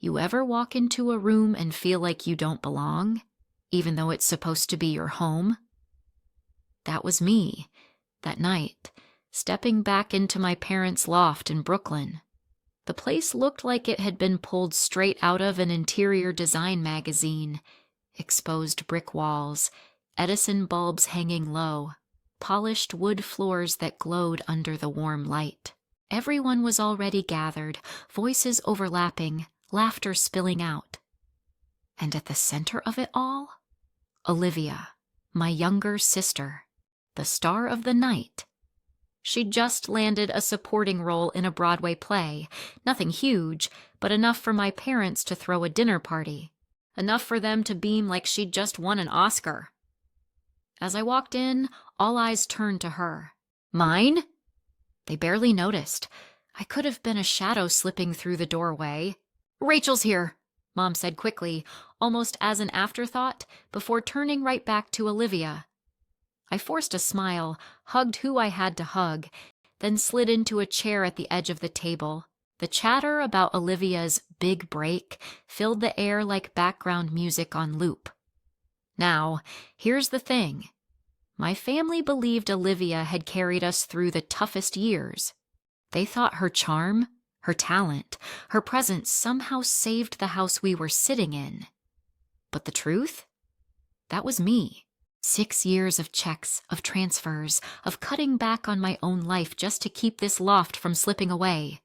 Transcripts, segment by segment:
You ever walk into a room and feel like you don't belong, even though it's supposed to be your home? That was me, that night, stepping back into my parents' loft in Brooklyn. The place looked like it had been pulled straight out of an interior design magazine. Exposed brick walls, Edison bulbs hanging low, polished wood floors that glowed under the warm light. Everyone was already gathered, voices overlapping, laughter spilling out. And at the center of it all, Olivia, my younger sister, the star of the night. She'd just landed a supporting role in a Broadway play, nothing huge, but enough for my parents to throw a dinner party, enough for them to beam like she'd just won an Oscar. As I walked in, all eyes turned to her. Mine? They barely noticed. I could have been a shadow slipping through the doorway. Rachel's here, Mom said quickly, almost as an afterthought, before turning right back to Olivia. I forced a smile, hugged who I had to hug, then slid into a chair at the edge of the table. The chatter about Olivia's big break filled the air like background music on loop. Now, here's the thing. My family believed Olivia had carried us through the toughest years. They thought her charm, her talent, her presence somehow saved the house we were sitting in. But the truth? That was me. 6 years of checks, of transfers, of cutting back on my own life just to keep this loft from slipping away.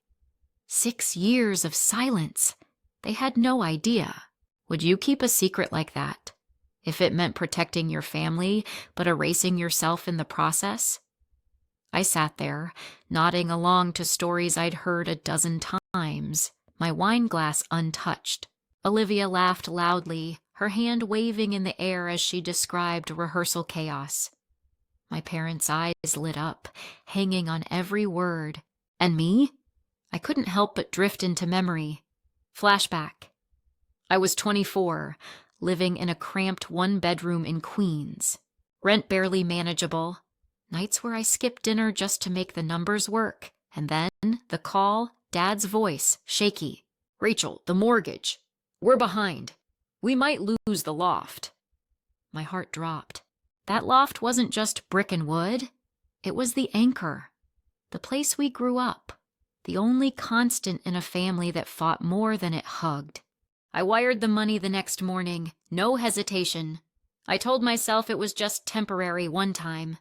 6 years of silence. They had no idea. Would you keep a secret like that? If it meant protecting your family, but erasing yourself in the process? I sat there, nodding along to stories I'd heard a dozen times, my wine glass untouched. Olivia laughed loudly, her hand waving in the air as she described rehearsal chaos. My parents' eyes lit up, hanging on every word. And me? I couldn't help but drift into memory. Flashback. I was 24, living in a cramped one-bedroom in Queens. Rent barely manageable. Nights where I skipped dinner just to make the numbers work. And then, the call, Dad's voice, shaky. Rachel, the mortgage. We're behind. We might lose the loft. My heart dropped. That loft wasn't just brick and wood. It was the anchor. The place we grew up. The only constant in a family that fought more than it hugged. I wired the money the next morning, no hesitation. I told myself it was just temporary one time.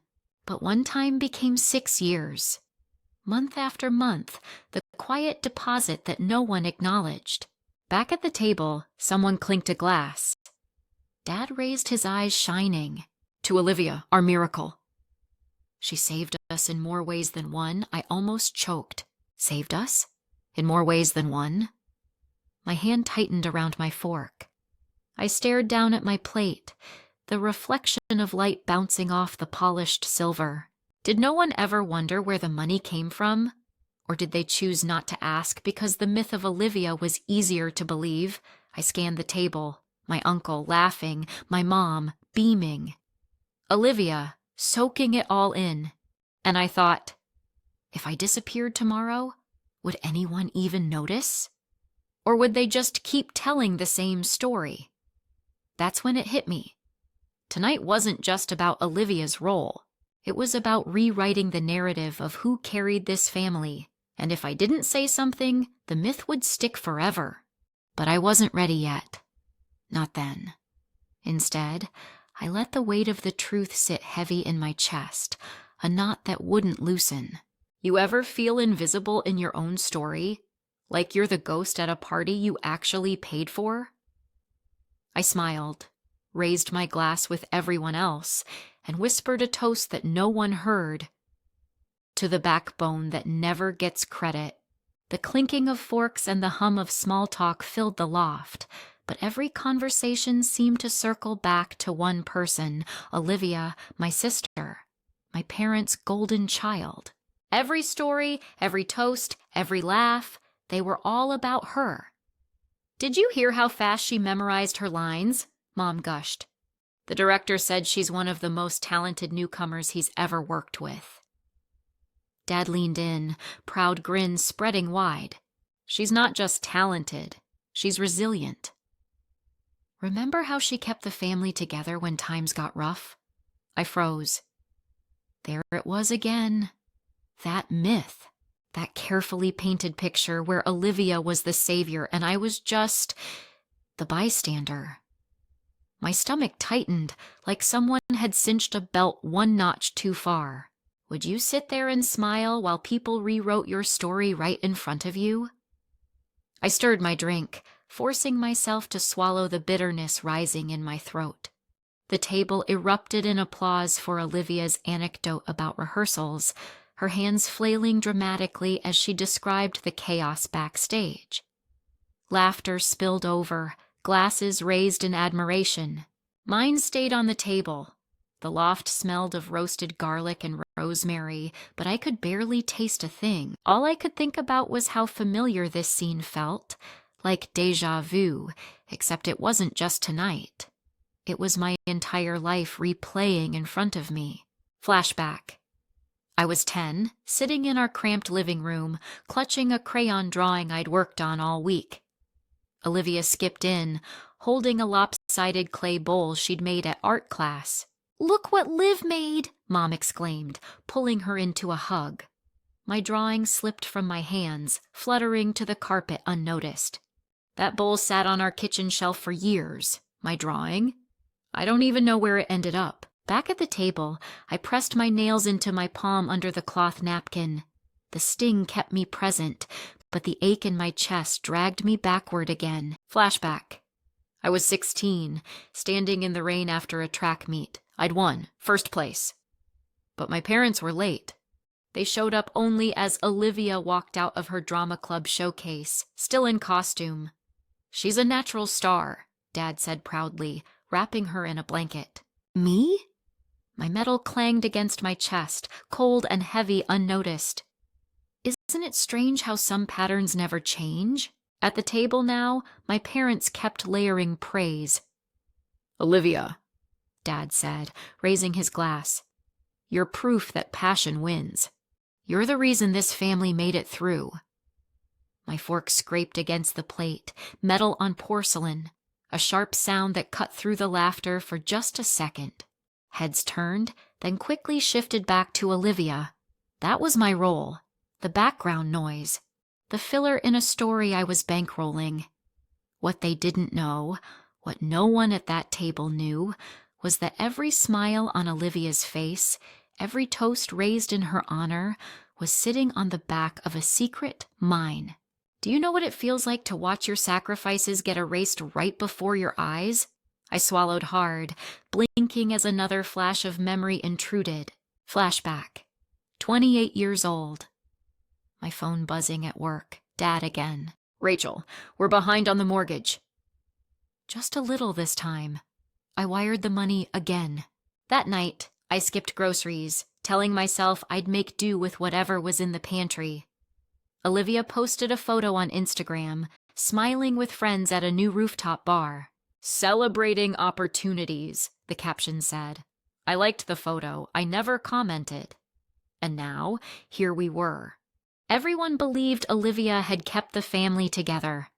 But one time became 6 years. Month after month, the quiet deposit that no one acknowledged. Back at the table, someone clinked a glass. Dad raised his eyes shining. To Olivia, our miracle. She saved us in more ways than one. I almost choked. Saved us? In more ways than one? My hand tightened around my fork. I stared down at my plate, the reflection of light bouncing off the polished silver. Did no one ever wonder where the money came from? Or did they choose not to ask because the myth of Olivia was easier to believe? I scanned the table, my uncle laughing, my mom beaming. Olivia soaking it all in. And I thought, if I disappeared tomorrow, would anyone even notice? Or would they just keep telling the same story? That's when it hit me. Tonight wasn't just about Olivia's role. It was about rewriting the narrative of who carried this family. And if I didn't say something, the myth would stick forever. But I wasn't ready yet. Not then. Instead, I let the weight of the truth sit heavy in my chest, a knot that wouldn't loosen. You ever feel invisible in your own story? Like you're the ghost at a party you actually paid for? I smiled, raised my glass with everyone else, and whispered a toast that no one heard. To the backbone that never gets credit. The clinking of forks and the hum of small talk filled the loft, but every conversation seemed to circle back to one person, Olivia, my sister, my parents' golden child. Every story, every toast, every laugh, they were all about her. Did you hear how fast she memorized her lines? Mom gushed. The director said she's one of the most talented newcomers he's ever worked with. Dad leaned in, proud grin spreading wide. She's not just talented. She's resilient. Remember how she kept the family together when times got rough? I froze. There it was again. That myth. That carefully painted picture where Olivia was the savior and I was just the bystander. My stomach tightened like someone had cinched a belt one notch too far. Would you sit there and smile while people rewrote your story right in front of you? I stirred my drink, forcing myself to swallow the bitterness rising in my throat. The table erupted in applause for Olivia's anecdote about rehearsals, her hands flailing dramatically as she described the chaos backstage. Laughter spilled over, glasses raised in admiration. Mine stayed on the table. The loft smelled of roasted garlic and rosemary, but I could barely taste a thing. All I could think about was how familiar this scene felt, like déjà vu, except it wasn't just tonight. It was my entire life replaying in front of me. Flashback. I was 10, sitting in our cramped living room, clutching a crayon drawing I'd worked on all week. Olivia skipped in, holding a lopsided clay bowl she'd made at art class. "Look what Liv made!" Mom exclaimed, pulling her into a hug. My drawing slipped from my hands, fluttering to the carpet unnoticed. That bowl sat on our kitchen shelf for years. My drawing? I don't even know where it ended up. Back at the table, I pressed my nails into my palm under the cloth napkin. The sting kept me present, but the ache in my chest dragged me backward again. Flashback. I was 16, standing in the rain after a track meet. I'd won, first place. But my parents were late. They showed up only as Olivia walked out of her drama club showcase, still in costume. "She's a natural star," Dad said proudly, wrapping her in a blanket. "Me?" My metal clanged against my chest, cold and heavy, unnoticed. Isn't it strange how some patterns never change? At the table now, my parents kept layering praise. "Olivia," Dad said, raising his glass, "you're proof that passion wins. You're the reason this family made it through." My fork scraped against the plate, metal on porcelain, a sharp sound that cut through the laughter for just a second. Heads turned, then quickly shifted back to Olivia. That was my role, the background noise, the filler in a story I was bankrolling. What they didn't know, what no one at that table knew, was that every smile on Olivia's face, every toast raised in her honor, was sitting on the back of a secret mine. Do you know what it feels like to watch your sacrifices get erased right before your eyes? I swallowed hard, blinking as another flash of memory intruded. Flashback. 28 years old. My phone buzzing at work. Dad again. "Rachel, we're behind on the mortgage." Just a little this time. I wired the money again. That night, I skipped groceries, telling myself I'd make do with whatever was in the pantry. Olivia posted a photo on Instagram, smiling with friends at a new rooftop bar. "Celebrating opportunities," the caption said. I liked the photo. I never commented. And now, here we were. Everyone believed Olivia had kept the family together.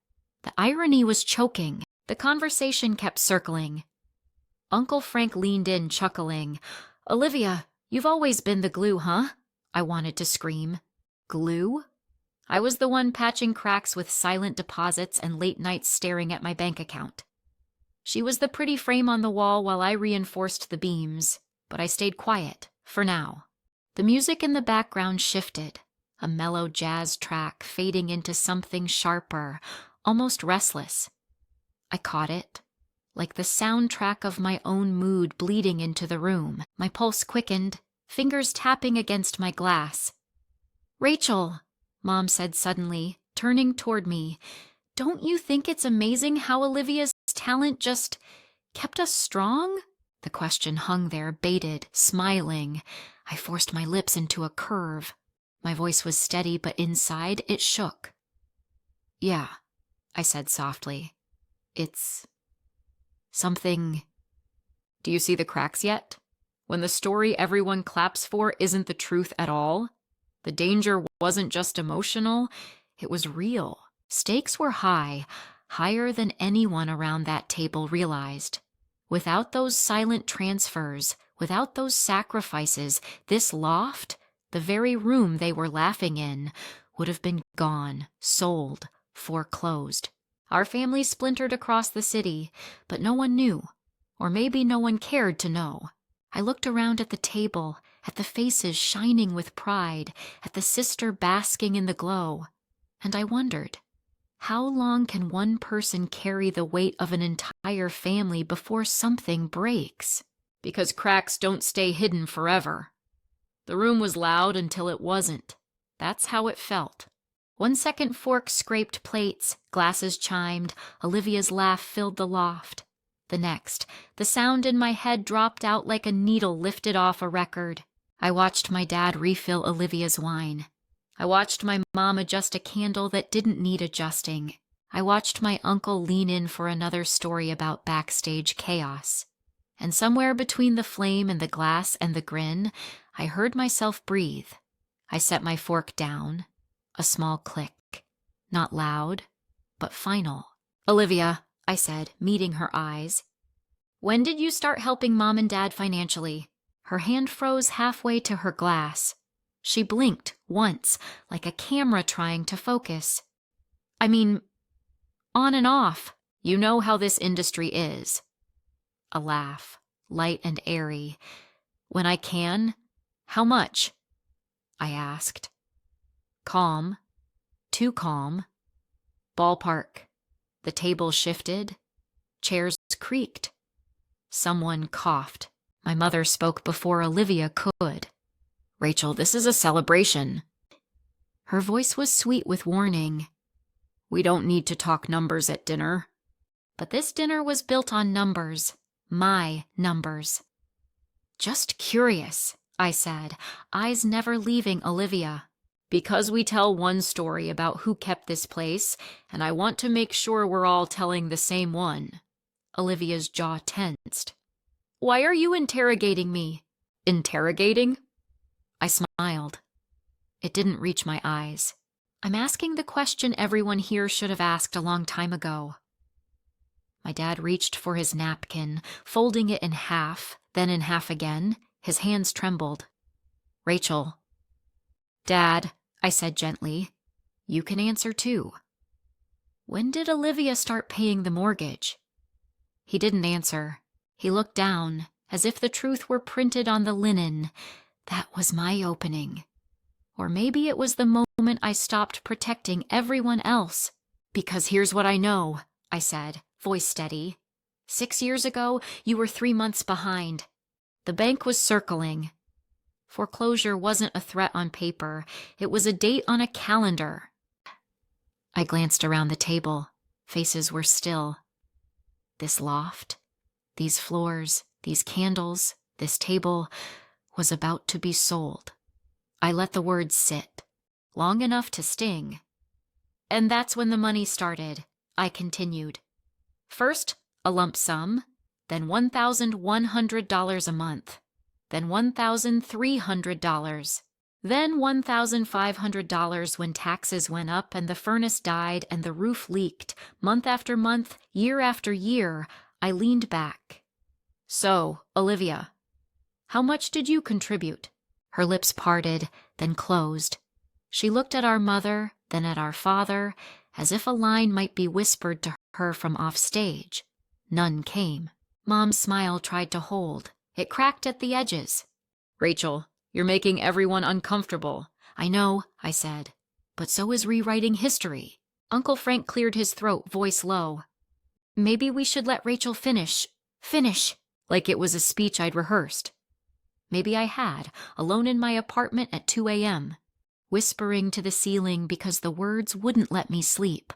The irony was choking. The conversation kept circling. Uncle Frank leaned in, chuckling. "Olivia, you've always been the glue, huh?" I wanted to scream. Glue? I was the one patching cracks with silent deposits and late nights staring at my bank account. She was the pretty frame on the wall while I reinforced the beams, but I stayed quiet, for now. The music in the background shifted, a mellow jazz track fading into something sharper, almost restless. I caught it, like the soundtrack of my own mood bleeding into the room. My pulse quickened, fingers tapping against my glass. "Rachel," Mom said suddenly, turning toward me, "don't you think it's amazing how Olivia's talent just kept us strong?" The question hung there, baited, smiling. I forced my lips into a curve. My voice was steady, but inside it shook. "Yeah," I said softly. "It's something." Do you see the cracks yet? When the story everyone claps for isn't the truth at all? The danger wasn't just emotional, it was real. Stakes were high. higher than anyone around that table realized. Without those silent transfers, without those sacrifices, this loft, the very room they were laughing in, would have been gone, sold, foreclosed. Our family splintered across the city, but no one knew, or maybe no one cared to know. I looked around at the table, at the faces shining with pride, at the sister basking in the glow, and I wondered, how long can one person carry the weight of an entire family before something breaks? Because cracks don't stay hidden forever. The room was loud until it wasn't. That's how it felt. 1 second forks scraped plates, glasses chimed, Olivia's laugh filled the loft. The next, the sound in my head dropped out like a needle lifted off a record. I watched my dad refill Olivia's wine. I watched my mom adjust a candle that didn't need adjusting. I watched my uncle lean in for another story about backstage chaos. And somewhere between the flame and the glass and the grin, I heard myself breathe. I set my fork down. A small click. Not loud, but final. "Olivia," I said, meeting her eyes. "When did you start helping Mom and Dad financially?" Her hand froze halfway to her glass. She blinked once, like a camera trying to focus. "I mean, on and off. You know how this industry is." A laugh, light and airy. "When I can? How much?" I asked. Calm. Too calm. Ballpark. The table shifted. Chairs creaked. Someone coughed. My mother spoke before Olivia could. "Rachel, this is a celebration." Her voice was sweet with warning. "We don't need to talk numbers at dinner." But this dinner was built on numbers. My numbers. "Just curious," I said, eyes never leaving Olivia. "Because we tell one story about who kept this place, and I want to make sure we're all telling the same one." Olivia's jaw tensed. "Why are you interrogating me?" "Interrogating?" I smiled. It didn't reach my eyes. "I'm asking the question everyone here should have asked a long time ago." My dad reached for his napkin, folding it in half, then in half again. His hands trembled. "Rachel." "Dad," I said gently, "you can answer too. When did Olivia start paying the mortgage?" He didn't answer. He looked down, as if the truth were printed on the linen. That was my opening. Or maybe it was the moment I stopped protecting everyone else. "Because here's what I know," I said, voice steady. 6 years ago, you were 3 months behind. The bank was circling. Foreclosure wasn't a threat on paper. It was a date on a calendar. I glanced around the table. Faces were still. This loft, these floors, these candles, this table was about to be sold. I let the words sit, long enough to sting. "And that's when the money started," I continued. "First, a lump sum, then $1,100 a month, then $1,300, then $1,500 when taxes went up and the furnace died and the roof leaked. Month after month, year after year, I leaned back. So, Olivia, how much did you contribute?" Her lips parted, then closed. She looked at our mother, then at our father, as if a line might be whispered to her from off stage. None came. Mom's smile tried to hold. It cracked at the edges. "Rachel, you're making everyone uncomfortable." "I know," I said, "but so is rewriting history." Uncle Frank cleared his throat, voice low. "Maybe we should let Rachel finish. Finish!" Like it was a speech I'd rehearsed. Maybe I had, alone in my apartment at 2 a.m., whispering to the ceiling because the words wouldn't let me sleep.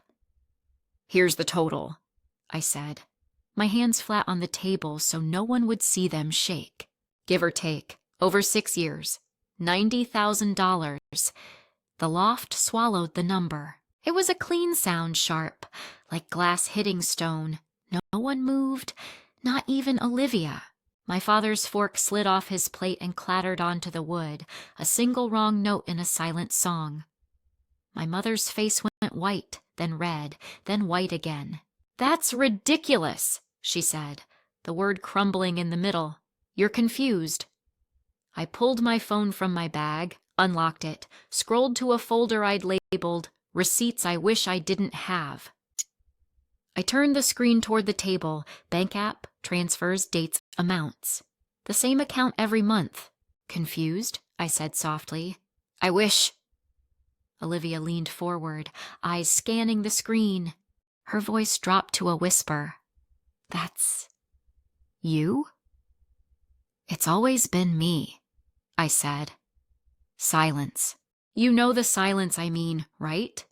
"Here's the total," I said, my hands flat on the table so no one would see them shake. "Give or take, over 6 years, $90,000. The loft swallowed the number. It was a clean sound, sharp, like glass hitting stone. No one moved, not even Olivia. My father's fork slid off his plate and clattered onto the wood, a single wrong note in a silent song. My mother's face went white, then red, then white again. "That's ridiculous," she said, the word crumbling in the middle. "You're confused." I pulled my phone from my bag, unlocked it, scrolled to a folder I'd labeled "Receipts I Wish I Didn't Have." I turned the screen toward the table, bank app, transfers, dates, amounts. The same account every month. "Confused?" I said softly. "I wish—" Olivia leaned forward, eyes scanning the screen. Her voice dropped to a whisper. "That's you?" "It's always been me," I said. Silence. You know the silence I mean, right?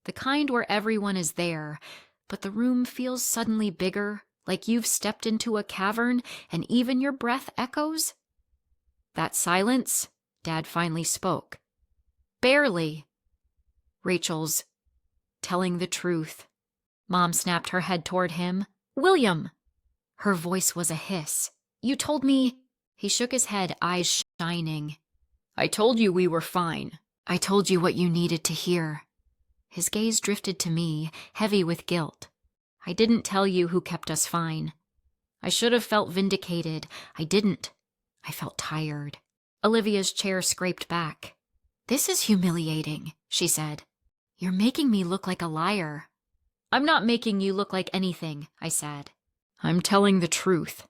The kind where everyone is there, but the room feels suddenly bigger, like you've stepped into a cavern and even your breath echoes. That silence, Dad finally spoke. "Barely." Rachel's telling the truth. Mom snapped her head toward him. "William!" Her voice was a hiss. "You told me—" He shook his head, eyes shining. "I told you we were fine. I told you what you needed to hear." His gaze drifted to me, heavy with guilt. "I didn't tell you who kept us fine. I should have felt vindicated. I didn't. I felt tired." Olivia's chair scraped back. "This is humiliating," she said. "You're making me look like a liar." "I'm not making you look like anything," I said. "I'm telling the truth."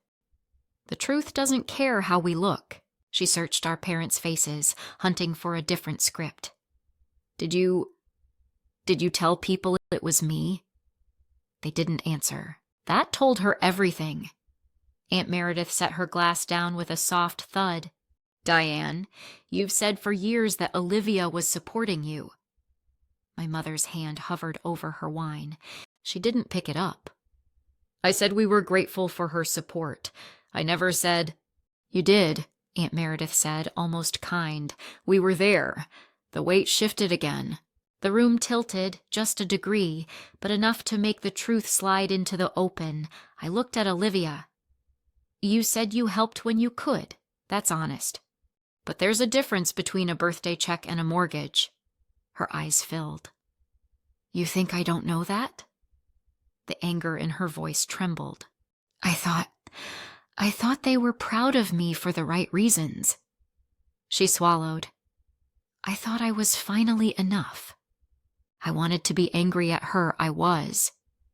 "The truth doesn't care how we look." She searched our parents' faces, hunting for a different script. Did you tell people it was me?" They didn't answer. That told her everything. Aunt Meredith set her glass down with a soft thud. "Diane, you've said for years that Olivia was supporting you." My mother's hand hovered over her wine. She didn't pick it up. "I said we were grateful for her support. I never said—" "You did," Aunt Meredith said, almost kind. "We were there. The weight shifted again." The room tilted, just a degree, but enough to make the truth slide into the open. I looked at Olivia. "You said you helped when you could. That's honest. But there's a difference between a birthday check and a mortgage." Her eyes filled. "You think I don't know that?" The anger in her voice trembled. I thought they were proud of me for the right reasons." She swallowed. "I thought I was finally enough." I wanted to be angry at her, I was.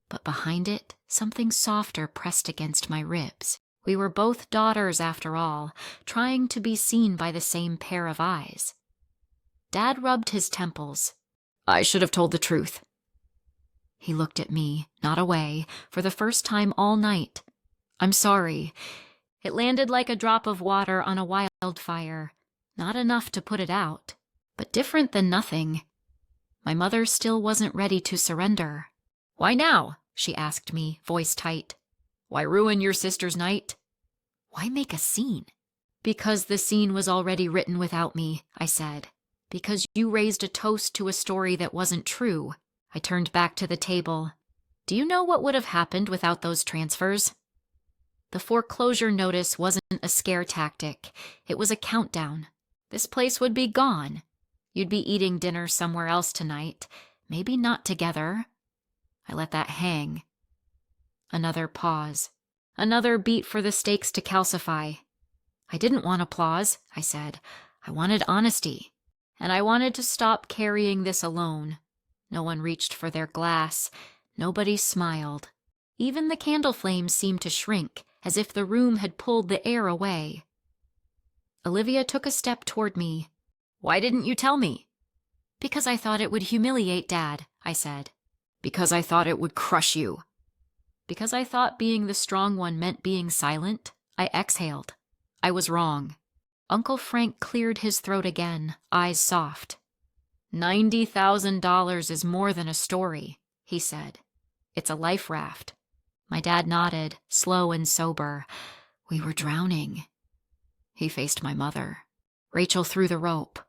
But behind it, something softer pressed against my ribs. We were both daughters, after all, trying to be seen by the same pair of eyes. Dad rubbed his temples. "I should have told the truth." He looked at me, not away, for the first time all night. "I'm sorry." It landed like a drop of water on a wildfire. Not enough to put it out, but different than nothing. My mother still wasn't ready to surrender. "Why now?" she asked me, voice tight. "Why ruin your sister's night?" "Why make a scene?" "Because the scene was already written without me," I said. "Because you raised a toast to a story that wasn't true." I turned back to the table. "Do you know what would have happened without those transfers?" The foreclosure notice wasn't a scare tactic. It was a countdown. This place would be gone. You'd be eating dinner somewhere else tonight. Maybe not together. I let that hang. Another pause. Another beat for the stakes to calcify. "I didn't want applause," I said. "I wanted honesty. And I wanted to stop carrying this alone." No one reached for their glass. Nobody smiled. Even the candle flames seemed to shrink, as if the room had pulled the air away. Olivia took a step toward me. "Why didn't you tell me?" "Because I thought it would humiliate Dad," I said. "Because I thought it would crush you." Because I thought being the strong one meant being silent, I exhaled. I was wrong. Uncle Frank cleared his throat again, eyes soft. $90,000 is more than a story, he said. It's a life raft. My dad nodded, slow and sober. We were drowning. He faced my mother. Rachel threw the rope.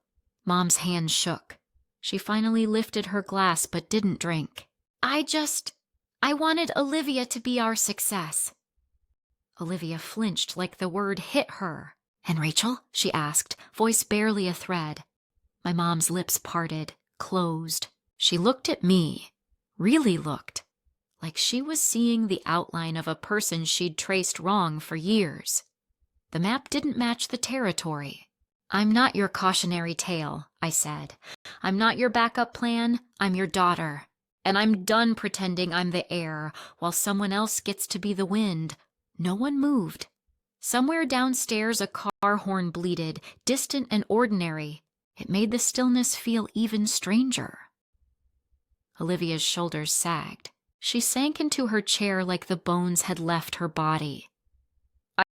Mom's hand shook. She finally lifted her glass but didn't drink. I wanted Olivia to be our success. Olivia flinched like the word hit her. "And Rachel?" she asked, voice barely a thread. My mom's lips parted, closed. She looked at me, really looked, like she was seeing the outline of a person she'd traced wrong for years. The map didn't match the territory. "I'm not your cautionary tale," I said. "I'm not your backup plan. I'm your daughter. And I'm done pretending I'm the air while someone else gets to be the wind." No one moved. Somewhere downstairs a car horn bleated, distant and ordinary. It made the stillness feel even stranger. Olivia's shoulders sagged. She sank into her chair like the bones had left her body.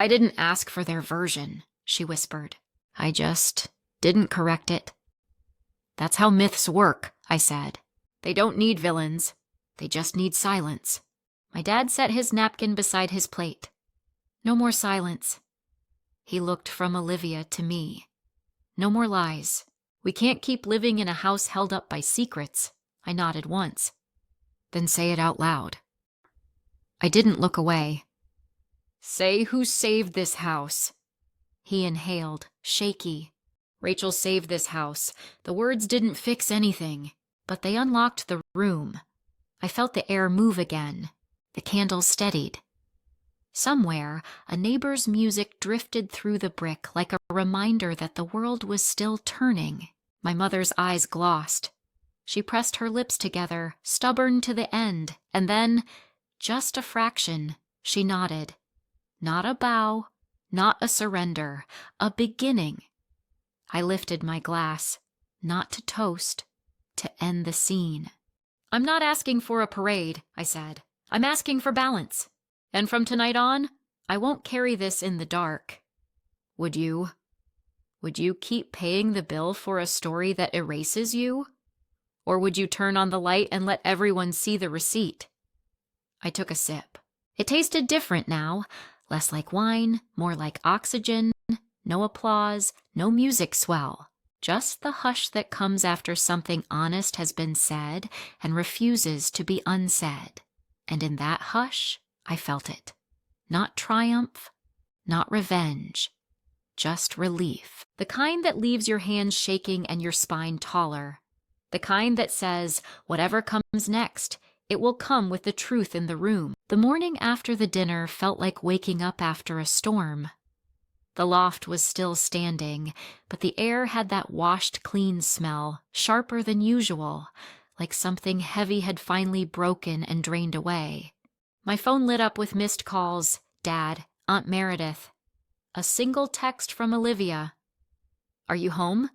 "I didn't ask for their version," she whispered. "I just didn't correct it." "That's how myths work," I said. "They don't need villains. They just need silence." My dad set his napkin beside his plate. "No more silence." He looked from Olivia to me. "No more lies. We can't keep living in a house held up by secrets." I nodded once. "Then say it out loud." I didn't look away. "Say who saved this house." He inhaled, shaky. "Rachel saved this house." The words didn't fix anything, but they unlocked the room. I felt the air move again. The candles steadied. Somewhere, a neighbor's music drifted through the brick like a reminder that the world was still turning. My mother's eyes glossed. She pressed her lips together, stubborn to the end, and then, just a fraction, she nodded. Not a bow, not a surrender, a beginning. I lifted my glass, not to toast, to end the scene. "I'm not asking for a parade," I said. "I'm asking for balance. And from tonight on, I won't carry this in the dark." Would you keep paying the bill for a story that erases you? Or would you turn on the light and let everyone see the receipt? I took a sip. It tasted different now, less like wine, more like oxygen. No applause, no music swell. Just the hush that comes after something honest has been said and refuses to be unsaid. And in that hush, I felt it. Not triumph, not revenge, just relief. The kind that leaves your hands shaking and your spine taller. The kind that says, whatever comes next, it will come with the truth in the room. The morning after the dinner felt like waking up after a storm. The loft was still standing, but the air had that washed clean smell, sharper than usual, like something heavy had finally broken and drained away. My phone lit up with missed calls, Dad, Aunt Meredith. A single text from Olivia. "Are you home?"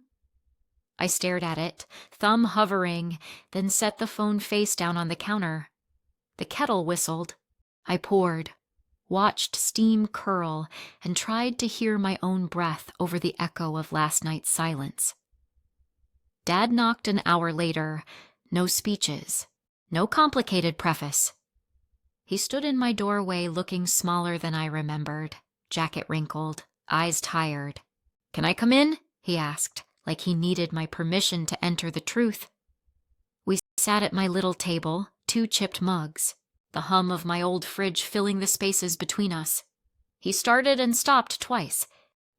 I stared at it, thumb hovering, then set the phone face down on the counter. The kettle whistled. I poured, watched steam curl, and tried to hear my own breath over the echo of last night's silence. Dad knocked an hour later. No speeches, no complicated preface. He stood in my doorway looking smaller than I remembered, jacket wrinkled, eyes tired. "Can I come in?" he asked, like he needed my permission to enter the truth. We sat at my little table, 2 chipped mugs, the hum of my old fridge filling the spaces between us. He started and stopped twice.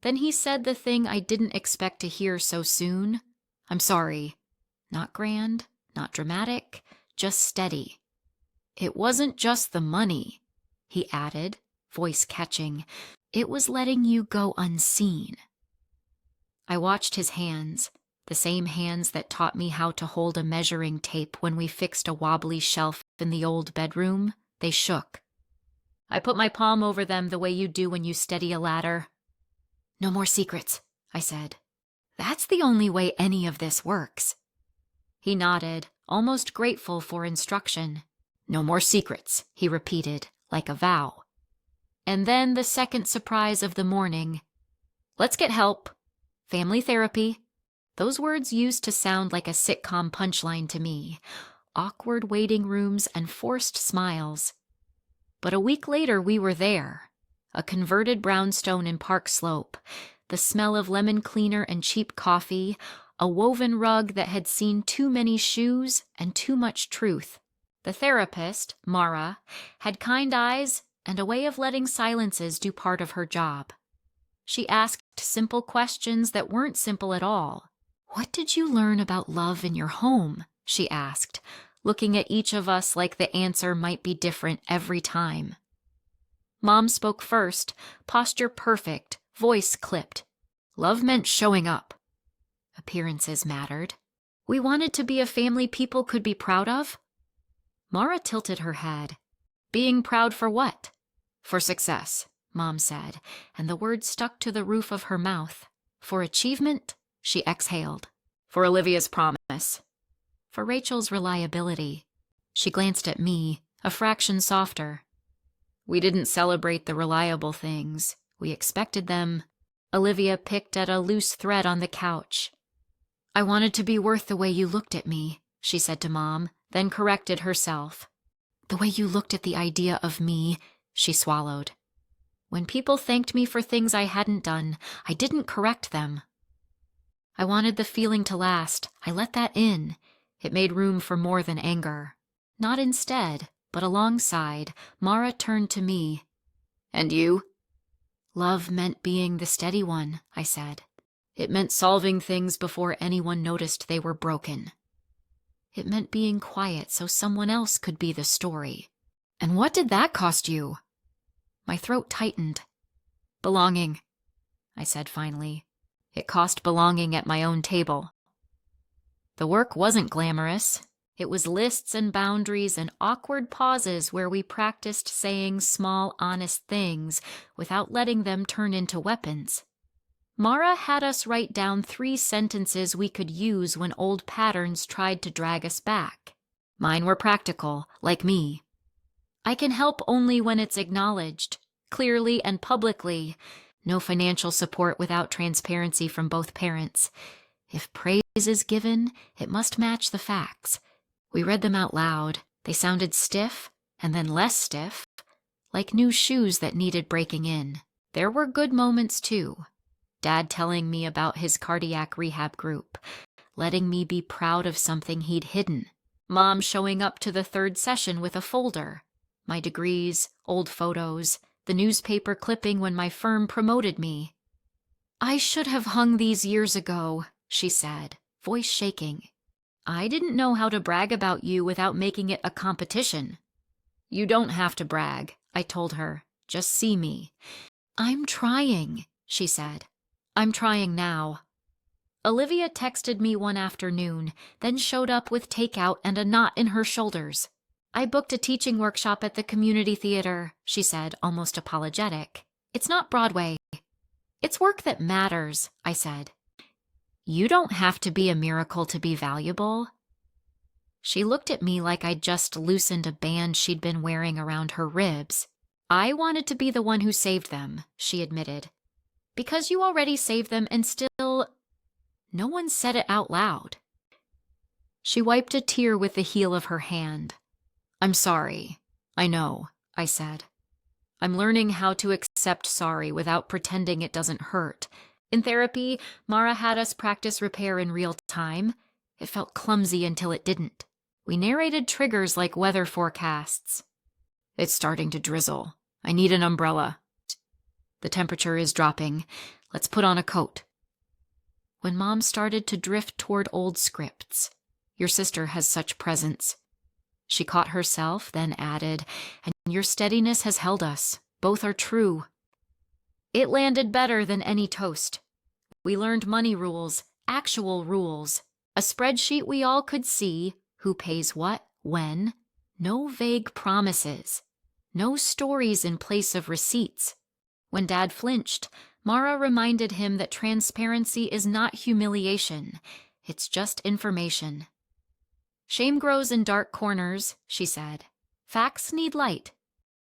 Then he said the thing I didn't expect to hear so soon. "I'm sorry." Not grand, not dramatic, just steady. "It wasn't just the money," he added, voice catching. "It was letting you go unseen." I watched his hands, the same hands that taught me how to hold a measuring tape when we fixed a wobbly shelf in the old bedroom. They shook. I put my palm over them the way you do when you steady a ladder. "No more secrets," I said. "That's the only way any of this works." He nodded, almost grateful for instruction. "No more secrets," he repeated, like a vow. And then the second surprise of the morning. "Let's get help. Family therapy." Those words used to sound like a sitcom punchline to me. Awkward waiting rooms and forced smiles. But a week later we were there. A converted brownstone in Park Slope. The smell of lemon cleaner and cheap coffee. A woven rug that had seen too many shoes and too much truth. The therapist, Mara, had kind eyes and a way of letting silences do part of her job. She asked simple questions that weren't simple at all. "What did you learn about love in your home?" she asked, looking at each of us like the answer might be different every time. Mom spoke first, posture perfect, voice clipped. Love meant showing up. Appearances mattered. We wanted to be a family people could be proud of. Mara tilted her head. Being proud for what? For success, Mom said, and the word stuck to the roof of her mouth. For achievement, she exhaled. For Olivia's promise. For Rachel's reliability. She glanced at me, a fraction softer. We didn't celebrate the reliable things. We expected them. Olivia picked at a loose thread on the couch. I wanted to be worth the way you looked at me, she said to Mom, then corrected herself. The way you looked at the idea of me, she swallowed. When people thanked me for things I hadn't done, I didn't correct them. I wanted the feeling to last. I let that in. It made room for more than anger. Not instead, but alongside, Mara turned to me. And you? Love meant being the steady one, I said. It meant solving things before anyone noticed they were broken. It meant being quiet so someone else could be the story. And what did that cost you? My throat tightened. Belonging, I said finally. It cost belonging at my own table. The work wasn't glamorous. It was lists and boundaries and awkward pauses where we practiced saying small, honest things without letting them turn into weapons. Mara had us write down 3 sentences we could use when old patterns tried to drag us back. Mine were practical, like me. I can help only when it's acknowledged, clearly and publicly. No financial support without transparency from both parents. If praise is given, it must match the facts. We read them out loud. They sounded stiff, and then less stiff, like new shoes that needed breaking in. There were good moments, too. Dad telling me about his cardiac rehab group, letting me be proud of something he'd hidden. Mom showing up to the 3rd session with a folder. My degrees, old photos, the newspaper clipping when my firm promoted me. I should have hung these years ago, she said, voice shaking. I didn't know how to brag about you without making it a competition. You don't have to brag, I told her. Just see me. I'm trying, she said. I'm trying now. Olivia texted me one afternoon, then showed up with takeout and a knot in her shoulders. I booked a teaching workshop at the community theater, she said, almost apologetic. It's not Broadway. It's work that matters, I said. You don't have to be a miracle to be valuable. She looked at me like I'd just loosened a band she'd been wearing around her ribs. I wanted to be the one who saved them, she admitted. Because you already saved them and still... No one said it out loud. She wiped a tear with the heel of her hand. I'm sorry. I know, I said. I'm learning how to accept sorry without pretending it doesn't hurt. In therapy, Mara had us practice repair in real time. It felt clumsy until it didn't. We narrated triggers like weather forecasts. It's starting to drizzle. I need an umbrella. The temperature is dropping. Let's put on a coat. When Mom started to drift toward old scripts. Your sister has such presence. She caught herself, then added, and your steadiness has held us. Both are true. It landed better than any toast. We learned money rules, actual rules. A spreadsheet we all could see, who pays what, when. No vague promises. No stories in place of receipts. When Dad flinched, Mara reminded him that transparency is not humiliation. It's just information. Shame grows in dark corners, she said. Facts need light.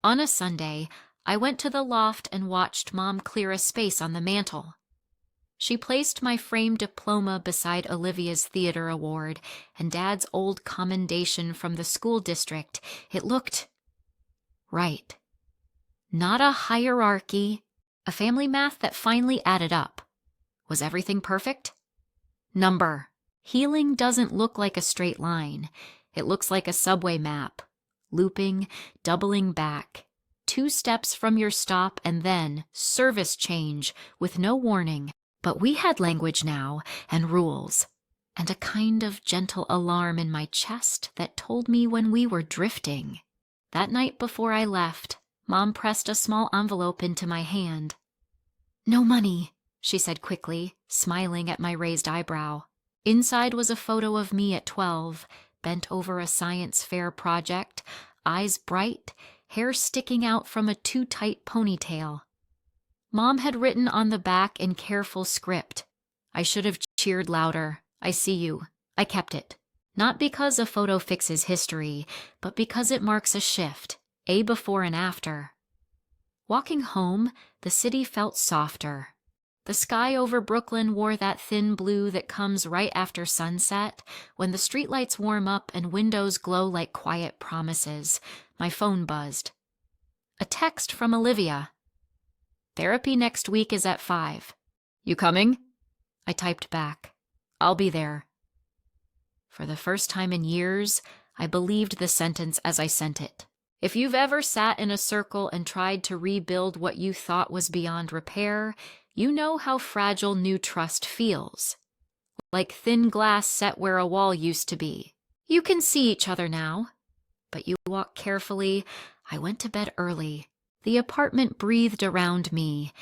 On a Sunday, I went to the loft and watched Mom clear a space on the mantel. She placed my framed diploma beside Olivia's theater award and Dad's old commendation from the school district. It looked right. Not a hierarchy, a family math that finally added up. Was everything perfect? Number. Healing doesn't look like a straight line. It looks like a subway map. Looping, doubling back. 2 steps from your stop and then service change with no warning. But we had language now and rules. and a kind of gentle alarm in my chest that told me when we were drifting. That night before I left, Mom pressed a small envelope into my hand. "No money," she said quickly, smiling at my raised eyebrow. Inside was a photo of me at 12, bent over a science fair project, eyes bright, hair sticking out from a too-tight ponytail. Mom had written on the back in careful script, "I should have cheered louder. I see you." I kept it. Not because a photo fixes history, but because it marks a shift, a before and after. Walking home, the city felt softer. The sky over Brooklyn wore that thin blue that comes right after sunset, when the streetlights warm up and windows glow like quiet promises. My phone buzzed. A text from Olivia. "Therapy next week is at 5. You coming?" I typed back, "I'll be there." For the first time in years, I believed the sentence as I sent it. If you've ever sat in a circle and tried to rebuild what you thought was beyond repair, you know how fragile new trust feels. Like thin glass set where a wall used to be. You can see each other now, but you walk carefully. I went to bed early. The apartment breathed around me.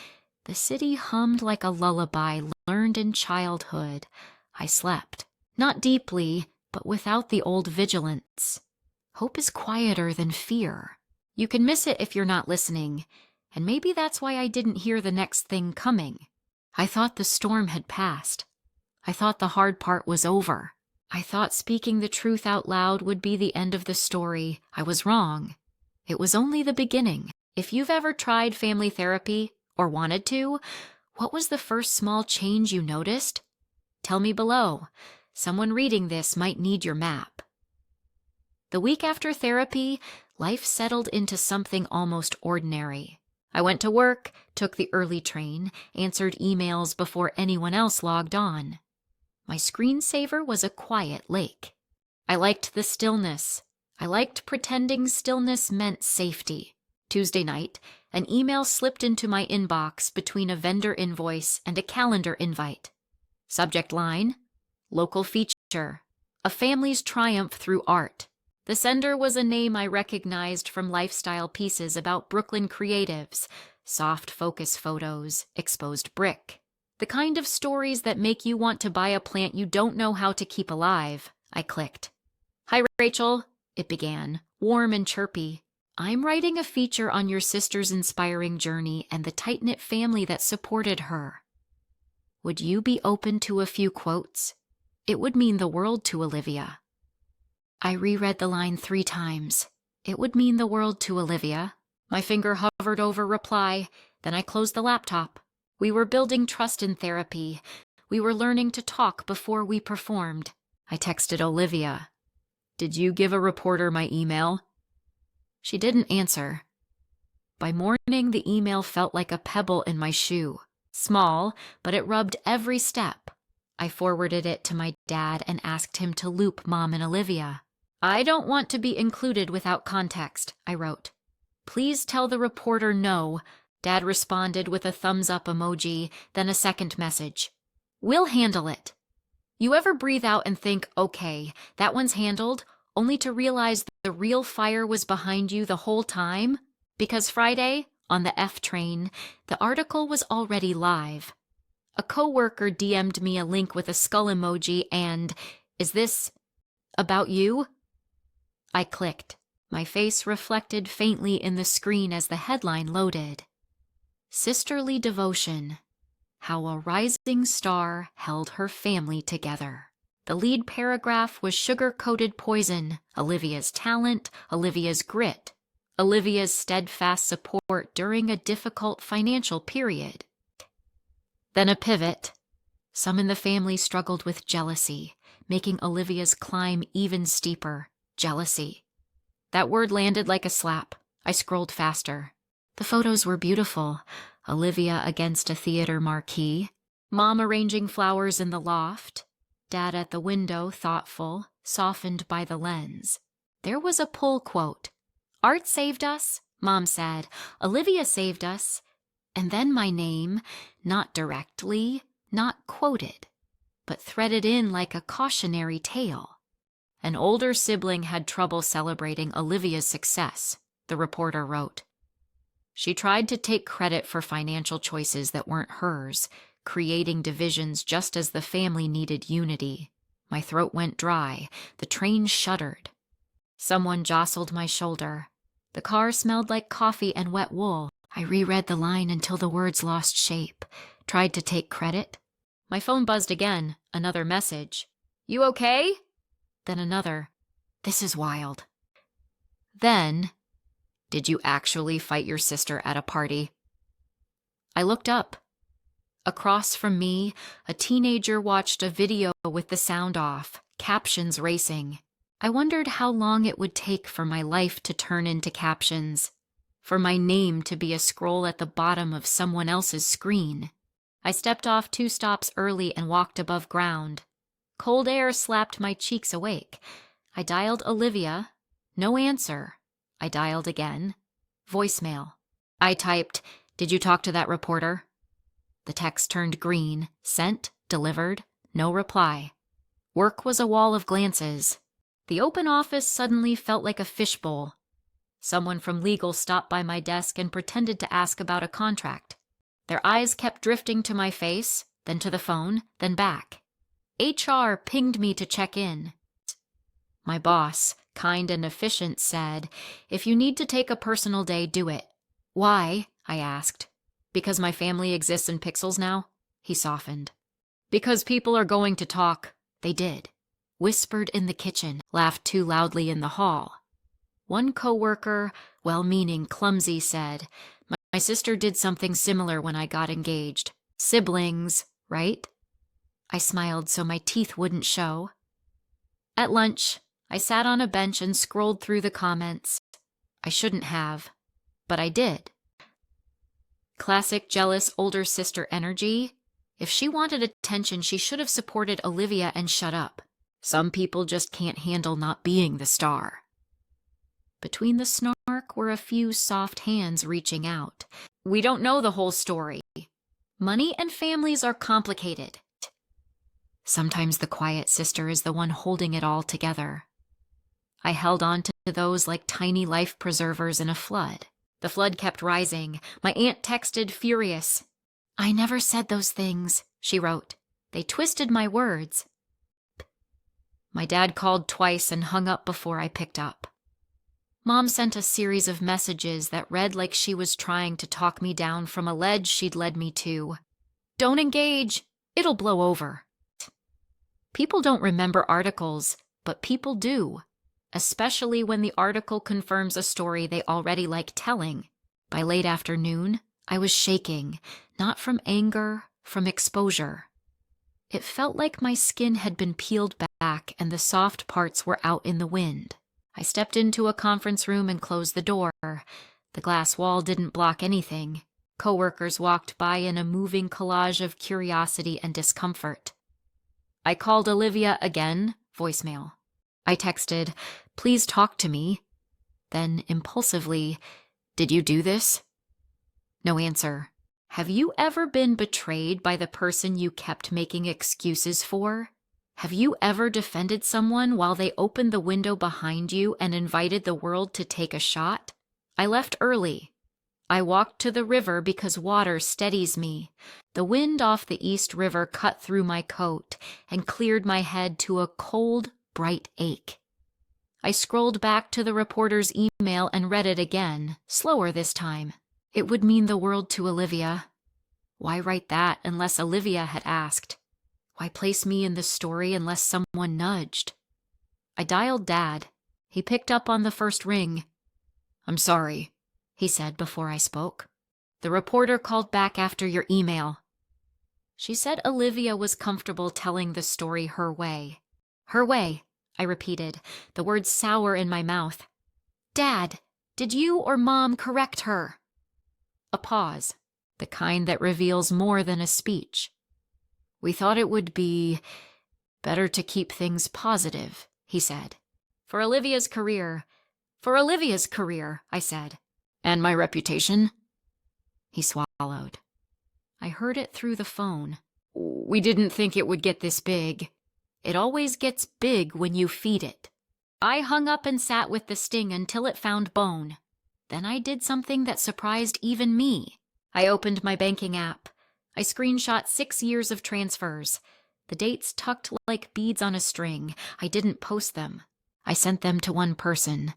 The city hummed like a lullaby learned in childhood. I slept. Not deeply, but without the old vigilance. Hope is quieter than fear. You can miss it if you're not listening, and maybe that's why I didn't hear the next thing coming. I thought the storm had passed. I thought the hard part was over. I thought speaking the truth out loud would be the end of the story. I was wrong. It was only the beginning. If you've ever tried family therapy, or wanted to, what was the first small change you noticed? Tell me below. Someone reading this might need your map. The week after therapy, life settled into something almost ordinary. I went to work, took the early train, answered emails before anyone else logged on. My screensaver was a quiet lake. I liked the stillness. I liked pretending stillness meant safety. Tuesday night, an email slipped into my inbox between a vendor invoice and a calendar invite. Subject line: local feature, a family's triumph through art. The sender was a name I recognized from lifestyle pieces about Brooklyn creatives, soft focus photos, exposed brick. The kind of stories that make you want to buy a plant you don't know how to keep alive. I clicked. "Hi, Rachel," it began, warm and chirpy. "I'm writing a feature on your sister's inspiring journey and the tight-knit family that supported her. Would you be open to a few quotes? It would mean the world to Olivia." I reread the line 3 times. It would mean the world to Olivia. My finger hovered over reply, then I closed the laptop. We were building trust in therapy. We were learning to talk before we performed. I texted Olivia. "Did you give a reporter my email?" She didn't answer. By morning, the email felt like a pebble in my shoe. Small, but it rubbed every step. I forwarded it to my dad and asked him to loop Mom and Olivia. "I don't want to be included without context," I wrote. "Please tell the reporter no." Dad responded with a thumbs-up emoji, then a second message. "We'll handle it." You ever breathe out and think, okay, that one's handled, only to realize the real fire was behind you the whole time? Because Friday, on the F train, the article was already live. A coworker DM'd me a link with a skull emoji and, "Is this about you?" I clicked. My face reflected faintly in the screen as the headline loaded. Sisterly devotion. How a rising star held her family together. The lead paragraph was sugar-coated poison, Olivia's talent, Olivia's grit, Olivia's steadfast support during a difficult financial period. Then a pivot. Some in the family struggled with jealousy, making Olivia's climb even steeper. Jealousy. That word landed like a slap. I scrolled faster. The photos were beautiful. Olivia against a theater marquee, Mom arranging flowers in the loft, Dad at the window, thoughtful, softened by the lens. There was a pull quote. "Art saved us," Mom said. "Olivia saved us." And then my name, not directly, not quoted, but threaded in like a cautionary tale. An older sibling had trouble celebrating Olivia's success, the reporter wrote. She tried to take credit for financial choices that weren't hers, creating divisions just as the family needed unity. My throat went dry. The train shuddered. Someone jostled my shoulder. The car smelled like coffee and wet wool. I reread the line until the words lost shape. Tried to take credit. My phone buzzed again. Another message. "You okay?" Then another. "This is wild." Then, "Did you actually fight your sister at a party?" I looked up. Across from me, a teenager watched a video with the sound off, captions racing. I wondered how long it would take for my life to turn into captions, for my name to be a scroll at the bottom of someone else's screen. I stepped off 2 stops early and walked above ground. Cold air slapped my cheeks awake. I dialed Olivia. No answer. I dialed again. Voicemail. I typed, "Did you talk to that reporter?" The text turned green. Sent, delivered, no reply. Work was a wall of glances. The open office suddenly felt like a fishbowl. Someone from legal stopped by my desk and pretended to ask about a contract. Their eyes kept drifting to my face, then to the phone, then back. HR pinged me to check in. My boss, kind and efficient, said, "If you need to take a personal day, do it." "Why?" I asked. "Because my family exists in pixels now?" He softened. "Because people are going to talk." They did. Whispered in the kitchen, laughed too loudly in the hall. One coworker, well-meaning, clumsy, said, My sister did something similar when I got engaged. Siblings, right?" I smiled so my teeth wouldn't show. At lunch, I sat on a bench and scrolled through the comments. I shouldn't have, but I did. Classic jealous older sister energy. If she wanted attention, she should have supported Olivia and shut up. Some people just can't handle not being the star. Between the snark were a few soft hands reaching out. "We don't know the whole story. Money and families are complicated." Sometimes the quiet sister is the one holding it all together. I held on to those like tiny life preservers in a flood. The flood kept rising. My aunt texted, furious. "I never said those things," she wrote. "They twisted my words." My dad called twice and hung up before I picked up. Mom sent a series of messages that read like she was trying to talk me down from a ledge she'd led me to. "Don't engage. It'll blow over." People don't remember articles, but people do, especially when the article confirms a story they already like telling. By late afternoon, I was shaking, not from anger, from exposure. It felt like my skin had been peeled back and the soft parts were out in the wind. I stepped into a conference room and closed the door. The glass wall didn't block anything. Coworkers walked by in a moving collage of curiosity and discomfort. I called Olivia again, voicemail. I texted, "Please talk to me." Then, impulsively, "Did you do this?" No answer. Have you ever been betrayed by the person you kept making excuses for? Have you ever defended someone while they opened the window behind you and invited the world to take a shot? I left early. I walked to the river because water steadies me. The wind off the East River cut through my coat and cleared my head to a cold, bright ache. I scrolled back to the reporter's email and read it again, slower this time. It would mean the world to Olivia. Why write that unless Olivia had asked? Why place me in the story unless someone nudged? I dialed Dad. He picked up on the first ring. "I'm sorry," he said before I spoke. "The reporter called back after your email." She said Olivia was comfortable telling the story her way. "Her way," I repeated, the words sour in my mouth. "Dad, did you or Mom correct her?" A pause, the kind that reveals more than a speech. "We thought it would be better to keep things positive," he said. For Olivia's career, I said. "And my reputation?" He swallowed. I heard it through the phone. We didn't think it would get this big. It always gets big when you feed it. I hung up and sat with the sting until it found bone. Then I did something that surprised even me. I opened my banking app. I screenshot 6 years of transfers. The dates tucked like beads on a string. I didn't post them. I sent them to one person.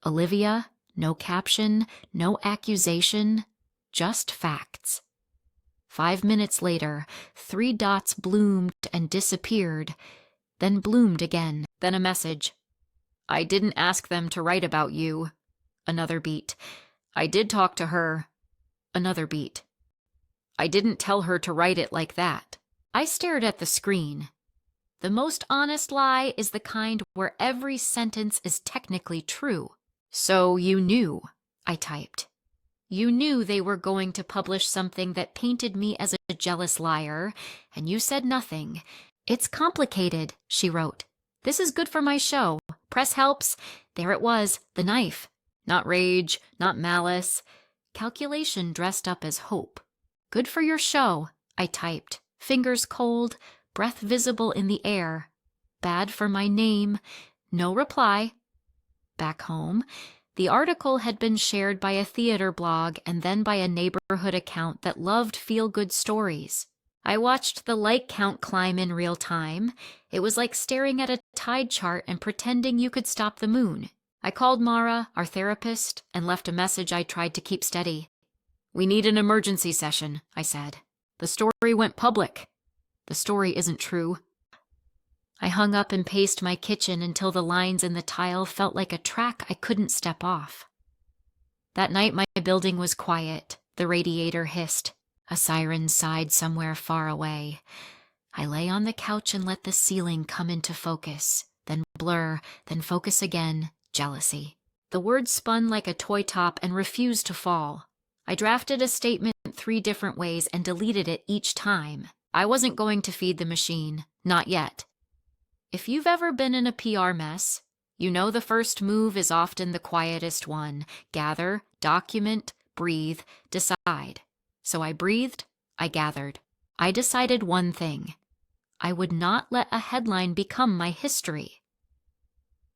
Olivia, no caption, no accusation, just facts. 5 minutes later, 3 dots bloomed and disappeared, then bloomed again, then a message. I didn't ask them to write about you. Another beat. I did talk to her. Another beat. I didn't tell her to write it like that. I stared at the screen. The most honest lie is the kind where every sentence is technically true. So you knew, I typed. You knew they were going to publish something that painted me as a jealous liar, and you said nothing. It's complicated, she wrote. This is good for my show. Press helps. There it was, the knife. Not rage, not malice. Calculation dressed up as hope. Good for your show, I typed. Fingers cold, breath visible in the air. Bad for my name. No reply. Back home, the article had been shared by a theater blog and then by a neighborhood account that loved feel-good stories. I watched the like count climb in real time. It was like staring at a tide chart and pretending you could stop the moon. I called Mara, our therapist, and left a message I tried to keep steady. We need an emergency session, I said. The story went public. The story isn't true. I hung up and paced my kitchen until the lines in the tile felt like a track I couldn't step off. That night my building was quiet. The radiator hissed. A siren sighed somewhere far away. I lay on the couch and let the ceiling come into focus, then blur, then focus again, jealousy. The words spun like a toy top and refused to fall. I drafted a statement 3 different ways and deleted it each time. I wasn't going to feed the machine, not yet. If you've ever been in a PR mess, you know the first move is often the quietest one. Gather, document, breathe, decide. So I breathed, I gathered. I decided one thing. I would not let a headline become my history.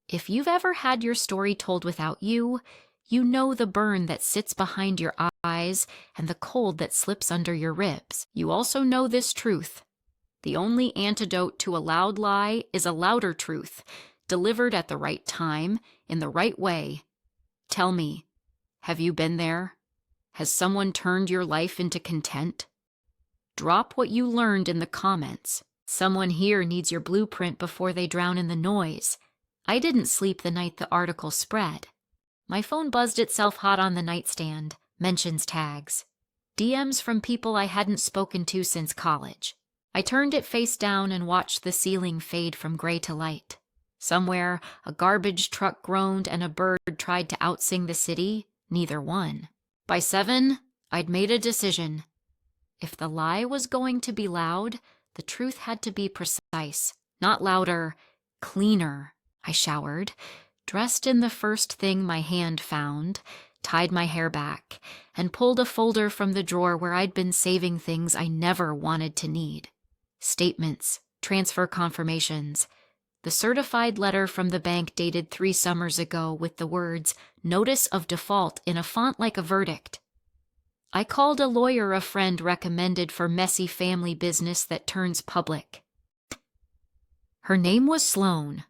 If you've ever had your story told without you, you know the burn that sits behind your eyes and the cold that slips under your ribs. You also know this truth. The only antidote to a loud lie is a louder truth, delivered at the right time, in the right way. Tell me, have you been there? Has someone turned your life into content? Drop what you learned in the comments. Someone here needs your blueprint before they drown in the noise. I didn't sleep the night the article spread. My phone buzzed itself hot on the nightstand. Mentions tags. DMs from people I hadn't spoken to since college. I turned it face down and watched the ceiling fade from gray to light. Somewhere, a garbage truck groaned and a bird tried to outsing the city. Neither won. By 7, I'd made a decision. If the lie was going to be loud, the truth had to be precise. Not louder, cleaner. I showered, dressed in the first thing my hand found, tied my hair back, and pulled a folder from the drawer where I'd been saving things I never wanted to need. Statements, transfer confirmations. The certified letter from the bank dated 3 summers ago with the words, "Notice of default" in a font like a verdict. I called a lawyer a friend recommended for messy family business that turns public. Her name was Sloane.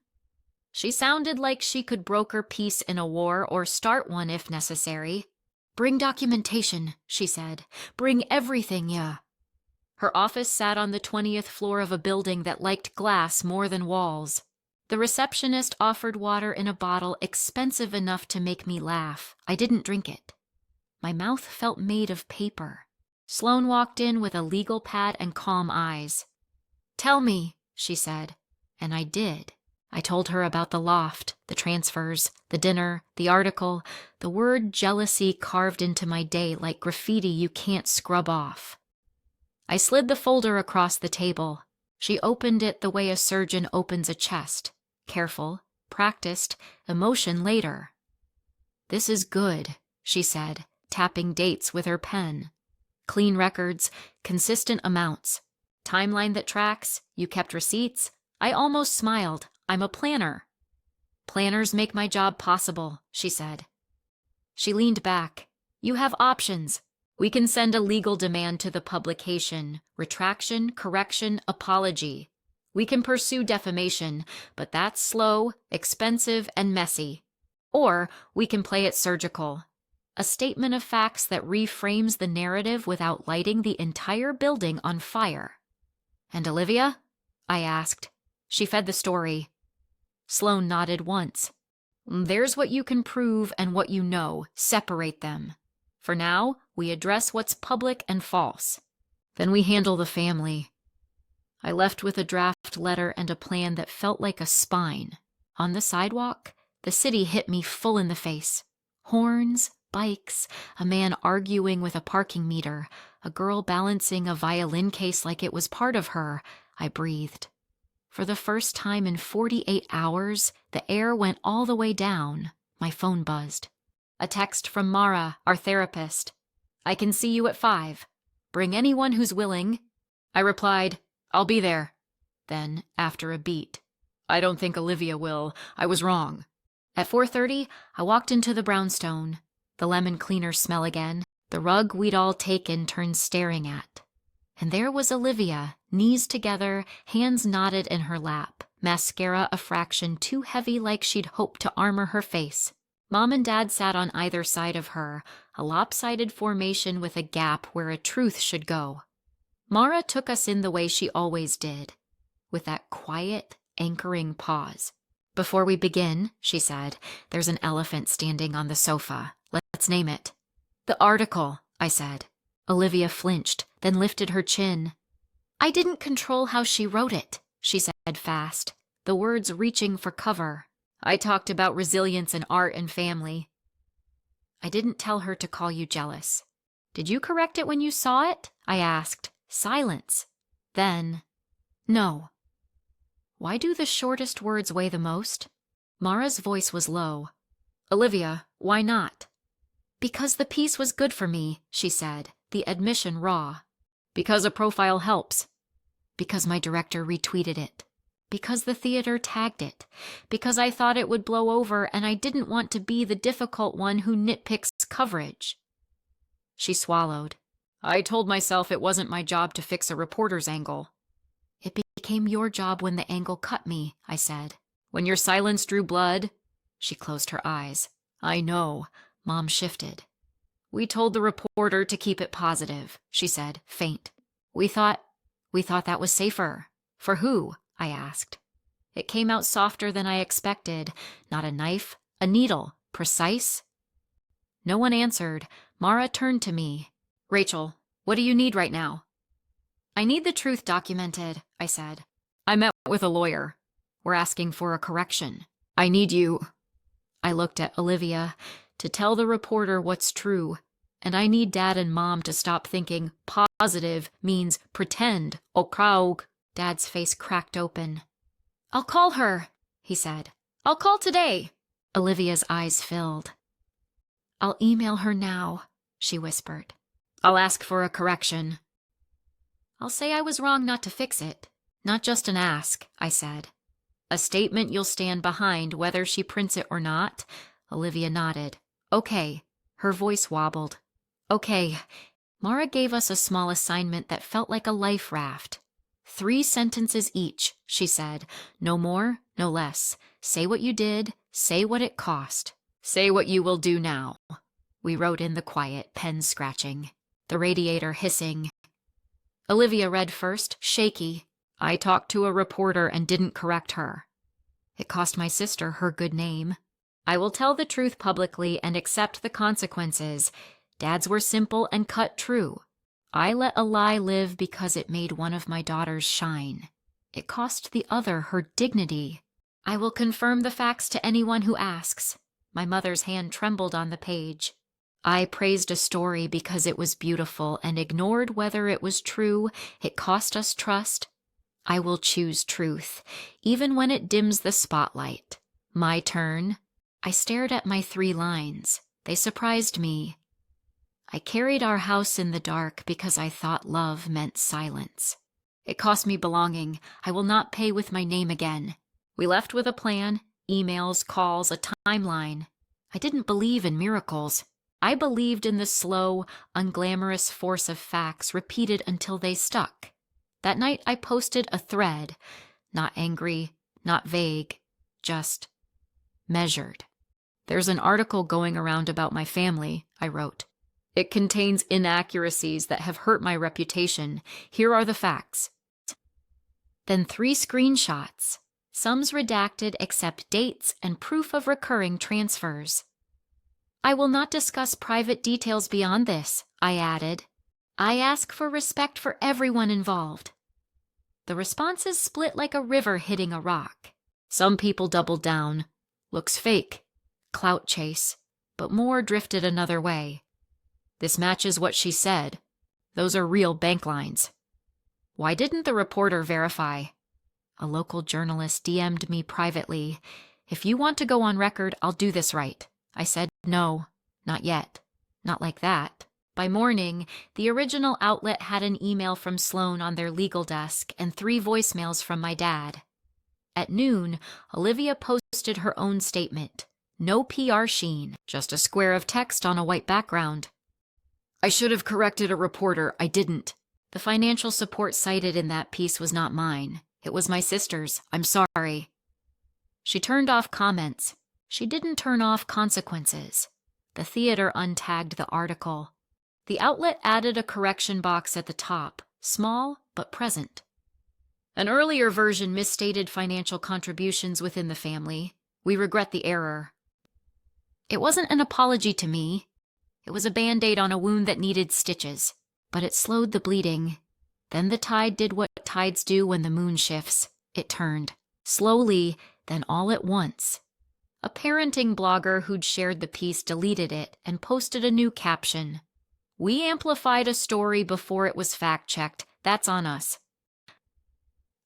She sounded like she could broker peace in a war or start one if necessary. "Bring documentation," she said. "Bring everything, yeah." Her office sat on the 20th floor of a building that liked glass more than walls. The receptionist offered water in a bottle expensive enough to make me laugh. I didn't drink it. My mouth felt made of paper. Sloane walked in with a legal pad and calm eyes. "Tell me," she said, and I did. I told her about the loft, the transfers, the dinner, the article, the word jealousy carved into my day like graffiti you can't scrub off. I slid the folder across the table. She opened it the way a surgeon opens a chest. Careful, practiced, emotion later. "This is good," she said, tapping dates with her pen. "Clean records, consistent amounts. Timeline that tracks. You kept receipts. I almost smiled. I'm a planner. Planners make my job possible, she said. She leaned back. You have options. We can send a legal demand to the publication, retraction, correction, apology. We can pursue defamation, but that's slow, expensive, and messy. Or we can play it surgical. A statement of facts that reframes the narrative without lighting the entire building on fire. And Olivia? I asked. She fed the story. Sloane nodded once. There's what you can prove and what you know. Separate them. For now, we address what's public and false. Then we handle the family. I left with a draft letter and a plan that felt like a spine. On the sidewalk, the city hit me full in the face. Horns, bikes, a man arguing with a parking meter, a girl balancing a violin case like it was part of her. I breathed. For the first time in 48 hours, the air went all the way down. My phone buzzed. A text from Mara, our therapist. I can see you at 5. Bring anyone who's willing. I replied, I'll be there. Then, after a beat, I don't think Olivia will. I was wrong. At 4:30, I walked into the brownstone. The lemon cleaner smell again. The rug we'd all taken turned staring at. And there was Olivia, knees together, hands knotted in her lap, mascara a fraction too heavy like she'd hoped to armor her face. Mom and Dad sat on either side of her, a lopsided formation with a gap where a truth should go. Mara took us in the way she always did, with that quiet, anchoring pause. Before we begin, she said, there's an elephant standing on the sofa. Let's name it. The article, I said. Olivia flinched, then lifted her chin. I didn't control how she wrote it, she said fast, the words reaching for cover. I talked about resilience in art and family. I didn't tell her to call you jealous. Did you correct it when you saw it? I asked. Silence. Then, no. Why do the shortest words weigh the most? Mara's voice was low. Olivia, why not? Because the piece was good for me, she said, the admission raw. Because a profile helps. Because my director retweeted it. Because the theater tagged it. Because I thought it would blow over and I didn't want to be the difficult one who nitpicks coverage. She swallowed. I told myself it wasn't my job to fix a reporter's angle. It became your job when the angle cut me, I said. When your silence drew blood? She closed her eyes. I know. Mom shifted. We told the reporter to keep it positive, she said, faint. We thought that was safer. For who? I asked. It came out softer than I expected. Not a knife, a needle, precise. No one answered. Mara turned to me. Rachel, what do you need right now? I need the truth documented, I said. I met with a lawyer. We're asking for a correction. I need you. I looked at Olivia. To tell the reporter what's true. And I need Dad and Mom to stop thinking positive means pretend, okraug. Dad's face cracked open. I'll call her, he said. I'll call today. Olivia's eyes filled. I'll email her now, she whispered. I'll ask for a correction. I'll say I was wrong not to fix it. Not just an ask, I said. A statement you'll stand behind whether she prints it or not. Olivia nodded. Okay. Her voice wobbled. Okay. Mara gave us a small assignment that felt like a life raft. 3 sentences each, she said. No more, no less. Say what you did. Say what it cost. Say what you will do now. We wrote in the quiet, pen scratching. The radiator hissing. Olivia read first, shaky. I talked to a reporter and didn't correct her. It cost my sister her good name. I will tell the truth publicly and accept the consequences. Dad's were simple and cut true. I let a lie live because it made one of my daughters shine. It cost the other her dignity. I will confirm the facts to anyone who asks. My mother's hand trembled on the page. I praised a story because it was beautiful and ignored whether it was true. It cost us trust. I will choose truth, even when it dims the spotlight. My turn. I stared at my 3 lines. They surprised me. I carried our house in the dark because I thought love meant silence. It cost me belonging. I will not pay with my name again. We left with a plan, emails, calls, a timeline. I didn't believe in miracles. I believed in the slow, unglamorous force of facts repeated until they stuck. That night I posted a thread, not angry, not vague, just measured. There's an article going around about my family, I wrote. It contains inaccuracies that have hurt my reputation. Here are the facts. Then 3 screenshots. Some's redacted except dates and proof of recurring transfers. I will not discuss private details beyond this, I added. I ask for respect for everyone involved. The responses split like a river hitting a rock. Some people doubled down. Looks fake. Clout chase. But more drifted another way. This matches what she said. Those are real bank lines. Why didn't the reporter verify? A local journalist DM'd me privately. If you want to go on record, I'll do this right. I said, no, not yet. Not like that. By morning, the original outlet had an email from Sloan on their legal desk and 3 voicemails from my dad. At noon, Olivia posted her own statement. No PR sheen, just a square of text on a white background. I should have corrected a reporter. I didn't. The financial support cited in that piece was not mine. It was my sister's. I'm sorry. She turned off comments. She didn't turn off consequences. The theater untagged the article. The outlet added a correction box at the top, small but present. An earlier version misstated financial contributions within the family. We regret the error. It wasn't an apology to me. It was a Band-Aid on a wound that needed stitches. But it slowed the bleeding. Then the tide did what tides do when the moon shifts. It turned. Slowly, then all at once. A parenting blogger who'd shared the piece deleted it and posted a new caption. We amplified a story before it was fact-checked. That's on us.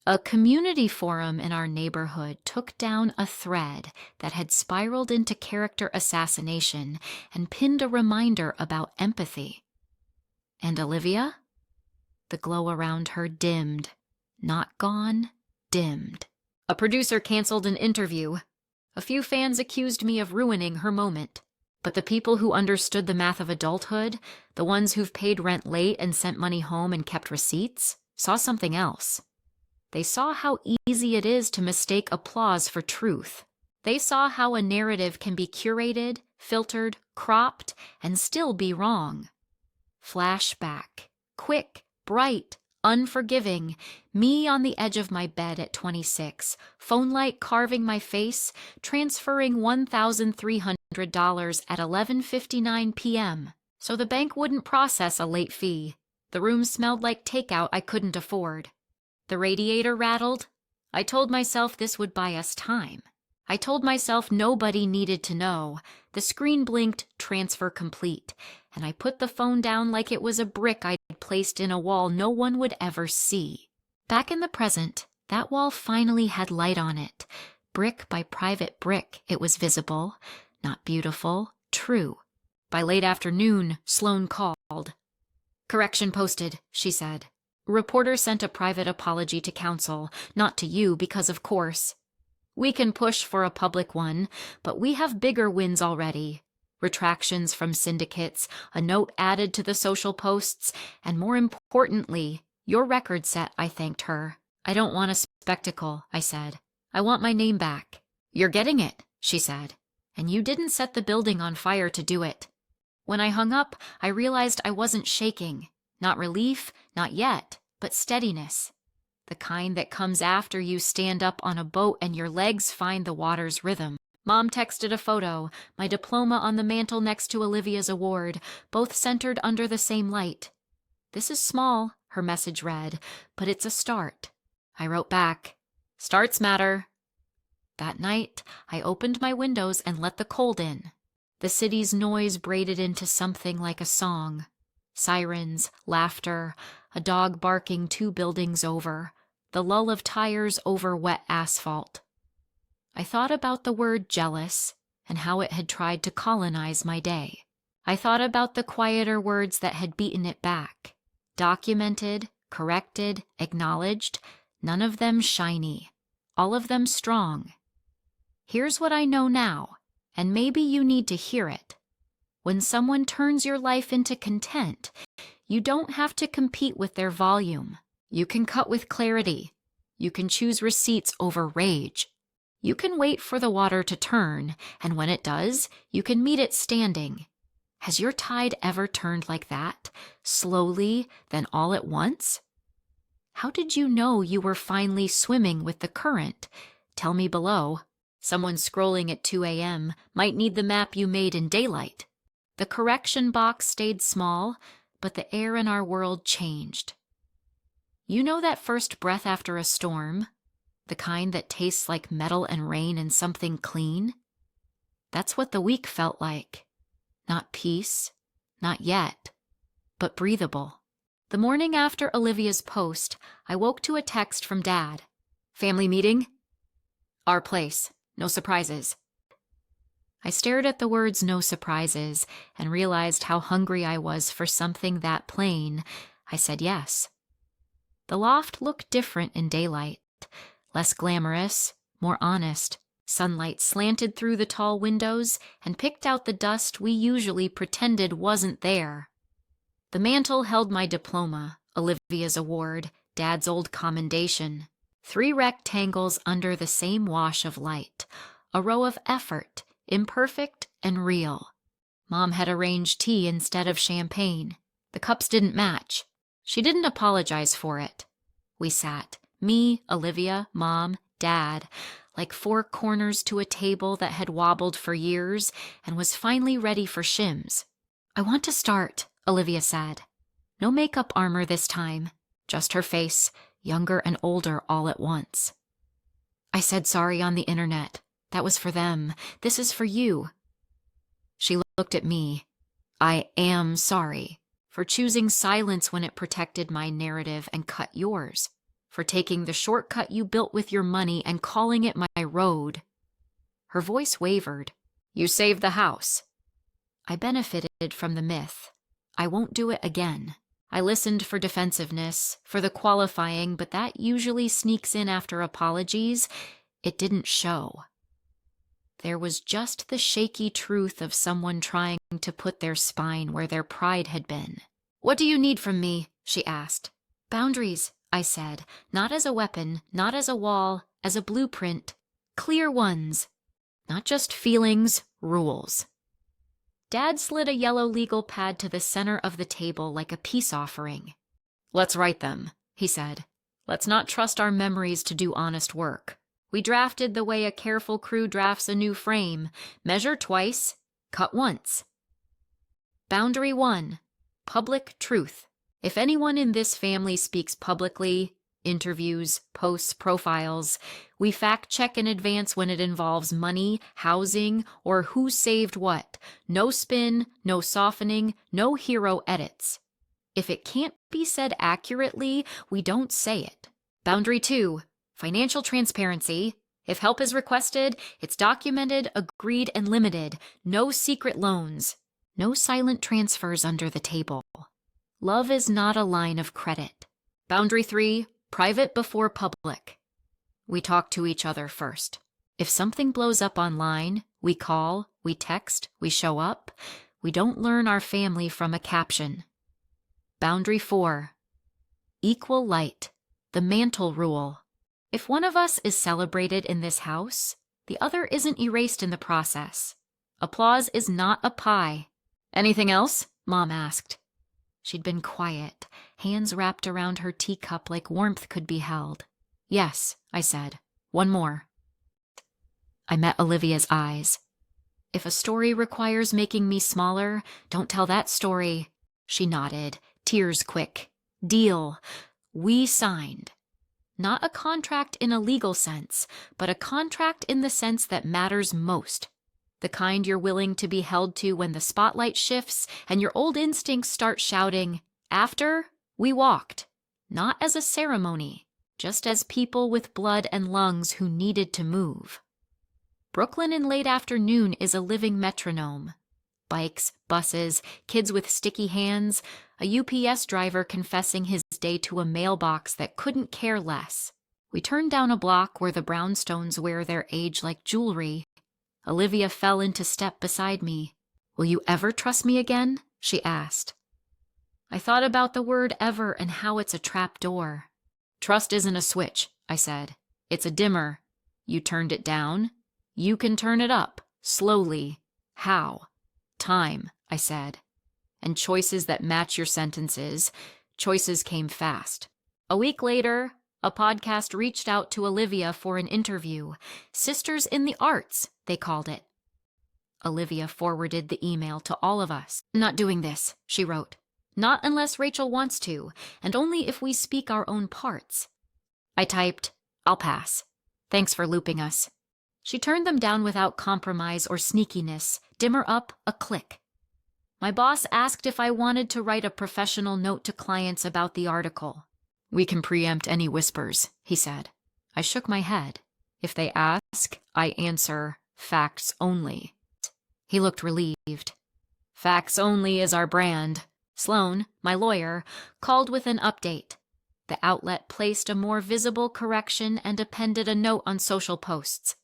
A community forum in our neighborhood took down a thread that had spiraled into character assassination and pinned a reminder about empathy. And Olivia? The glow around her dimmed. Not gone, dimmed. A producer canceled an interview. A few fans accused me of ruining her moment. But the people who understood the math of adulthood, the ones who've paid rent late and sent money home and kept receipts, saw something else. They saw how easy it is to mistake applause for truth. They saw how a narrative can be curated, filtered, cropped, and still be wrong. Flashback. Quick, bright, unforgiving. Me on the edge of my bed at 26, phone light carving my face, transferring $1,300 at 11:59 p.m. so the bank wouldn't process a late fee. The room smelled like takeout I couldn't afford. The radiator rattled. I told myself this would buy us time. I told myself nobody needed to know. The screen blinked, transfer complete, and I put the phone down like it was a brick I'd placed in a wall no one would ever see. Back in the present, that wall finally had light on it. Brick by private brick, it was visible. Not beautiful, true. By late afternoon, Sloan called. Correction posted, she said. Reporter sent a private apology to counsel, not to you because of course. We can push for a public one, but we have bigger wins already. Retractions from syndicates, a note added to the social posts, and more importantly, your record set, I thanked her. I don't want a spectacle, I said. I want my name back. You're getting it, she said. And you didn't set the building on fire to do it. When I hung up, I realized I wasn't shaking. Not relief, not yet, but steadiness. The kind that comes after you stand up on a boat and your legs find the water's rhythm. Mom texted a photo, my diploma on the mantel next to Olivia's award, both centered under the same light. This is small, her message read, but it's a start. I wrote back, starts matter. That night, I opened my windows and let the cold in. The city's noise braided into something like a song. Sirens, laughter, a dog barking 2 buildings over, the lull of tires over wet asphalt. I thought about the word jealous and how it had tried to colonize my day. I thought about the quieter words that had beaten it back. Documented, corrected, acknowledged, none of them shiny, all of them strong. Here's what I know now, and maybe you need to hear it. When someone turns your life into content, you don't have to compete with their volume. You can cut with clarity. You can choose receipts over rage. You can wait for the water to turn, and when it does, you can meet it standing. Has your tide ever turned like that, slowly, then all at once? How did you know you were finally swimming with the current? Tell me below. Someone scrolling at 2 a.m. might need the map you made in daylight. The correction box stayed small, but the air in our world changed. You know that first breath after a storm? The kind that tastes like metal and rain and something clean? That's what the week felt like. Not peace, not yet, but breathable. The morning after Olivia's post, I woke to a text from Dad. Family meeting? Our place. No surprises. I stared at the words "no surprises" and realized how hungry I was for something that plain. I said yes. The loft looked different in daylight. Less glamorous, more honest. Sunlight slanted through the tall windows and picked out the dust we usually pretended wasn't there. The mantel held my diploma, Olivia's award, Dad's old commendation. 3 rectangles under the same wash of light. A row of effort, imperfect and real. Mom had arranged tea instead of champagne. The cups didn't match. She didn't apologize for it. We sat, me, Olivia, Mom, Dad, like 4 corners to a table that had wobbled for years and was finally ready for shims. I want to start, Olivia said. No makeup armor this time, just her face, younger and older all at once. I said sorry on the internet. That was for them. This is for you. She looked at me. I am sorry for choosing silence when it protected my narrative and cut yours, for taking the shortcut you built with your money and calling it my road. Her voice wavered. You saved the house. I benefited from the myth. I won't do it again. I listened for defensiveness, for the qualifying, but that usually sneaks in after apologies. It didn't show. There was just the shaky truth of someone trying to put their spine where their pride had been. What do you need from me? She asked. Boundaries, I said, not as a weapon, not as a wall, as a blueprint. Clear ones. Not just feelings, rules. Dad slid a yellow legal pad to the center of the table like a peace offering. Let's write them, he said. Let's not trust our memories to do honest work. We drafted the way a careful crew drafts a new frame. Measure twice, cut once. Boundary 1. Public truth. If anyone in this family speaks publicly, interviews, posts, profiles, we fact-check in advance when it involves money, housing, or who saved what. No spin, no softening, no hero edits. If it can't be said accurately, we don't say it. Boundary 2. Financial transparency. If help is requested, it's documented, agreed, and limited. No secret loans. No silent transfers under the table. Love is not a line of credit. Boundary 3. Private before public. We talk to each other first. If something blows up online, we call, we text, we show up. We don't learn our family from a caption. Boundary 4. Equal light. The mantle rule. If one of us is celebrated in this house, the other isn't erased in the process. Applause is not a pie. Anything else? Mom asked. She'd been quiet, hands wrapped around her teacup like warmth could be held. Yes, I said. One more. I met Olivia's eyes. If a story requires making me smaller, don't tell that story. She nodded, tears quick. Deal. We signed. Not a contract in a legal sense, but a contract in the sense that matters most. The kind you're willing to be held to when the spotlight shifts and your old instincts start shouting. After, we walked. Not as a ceremony, just as people with blood and lungs who needed to move. Brooklyn in late afternoon is a living metronome. bikes, buses, kids with sticky hands, a UPS driver confessing his day to a mailbox that couldn't care less. We turned down a block where the brownstones wear their age like jewelry. Olivia fell into step beside me. "Will you ever trust me again?" she asked. I thought about the word ever and how it's a trap door. "Trust isn't a switch," I said. "It's a dimmer. You turned it down. You can turn it up, slowly. How?" "Time," I said. "And choices that match your sentences." Choices came fast. A week later, a podcast reached out to Olivia for an interview. Sisters in the Arts, they called it. Olivia forwarded the email to all of us. "Not doing this," she wrote. "Not unless Rachel wants to, and only if we speak our own parts." I typed, "I'll pass. Thanks for looping us." She turned them down without compromise or sneakiness. Dimmer up, a click. My boss asked if I wanted to write a professional note to clients about the article. "We can preempt any whispers," he said. I shook my head. "If they ask, I answer, facts only." He looked relieved. "Facts only is our brand." Sloan, my lawyer, called with an update. The outlet placed a more visible correction and appended a note on social posts.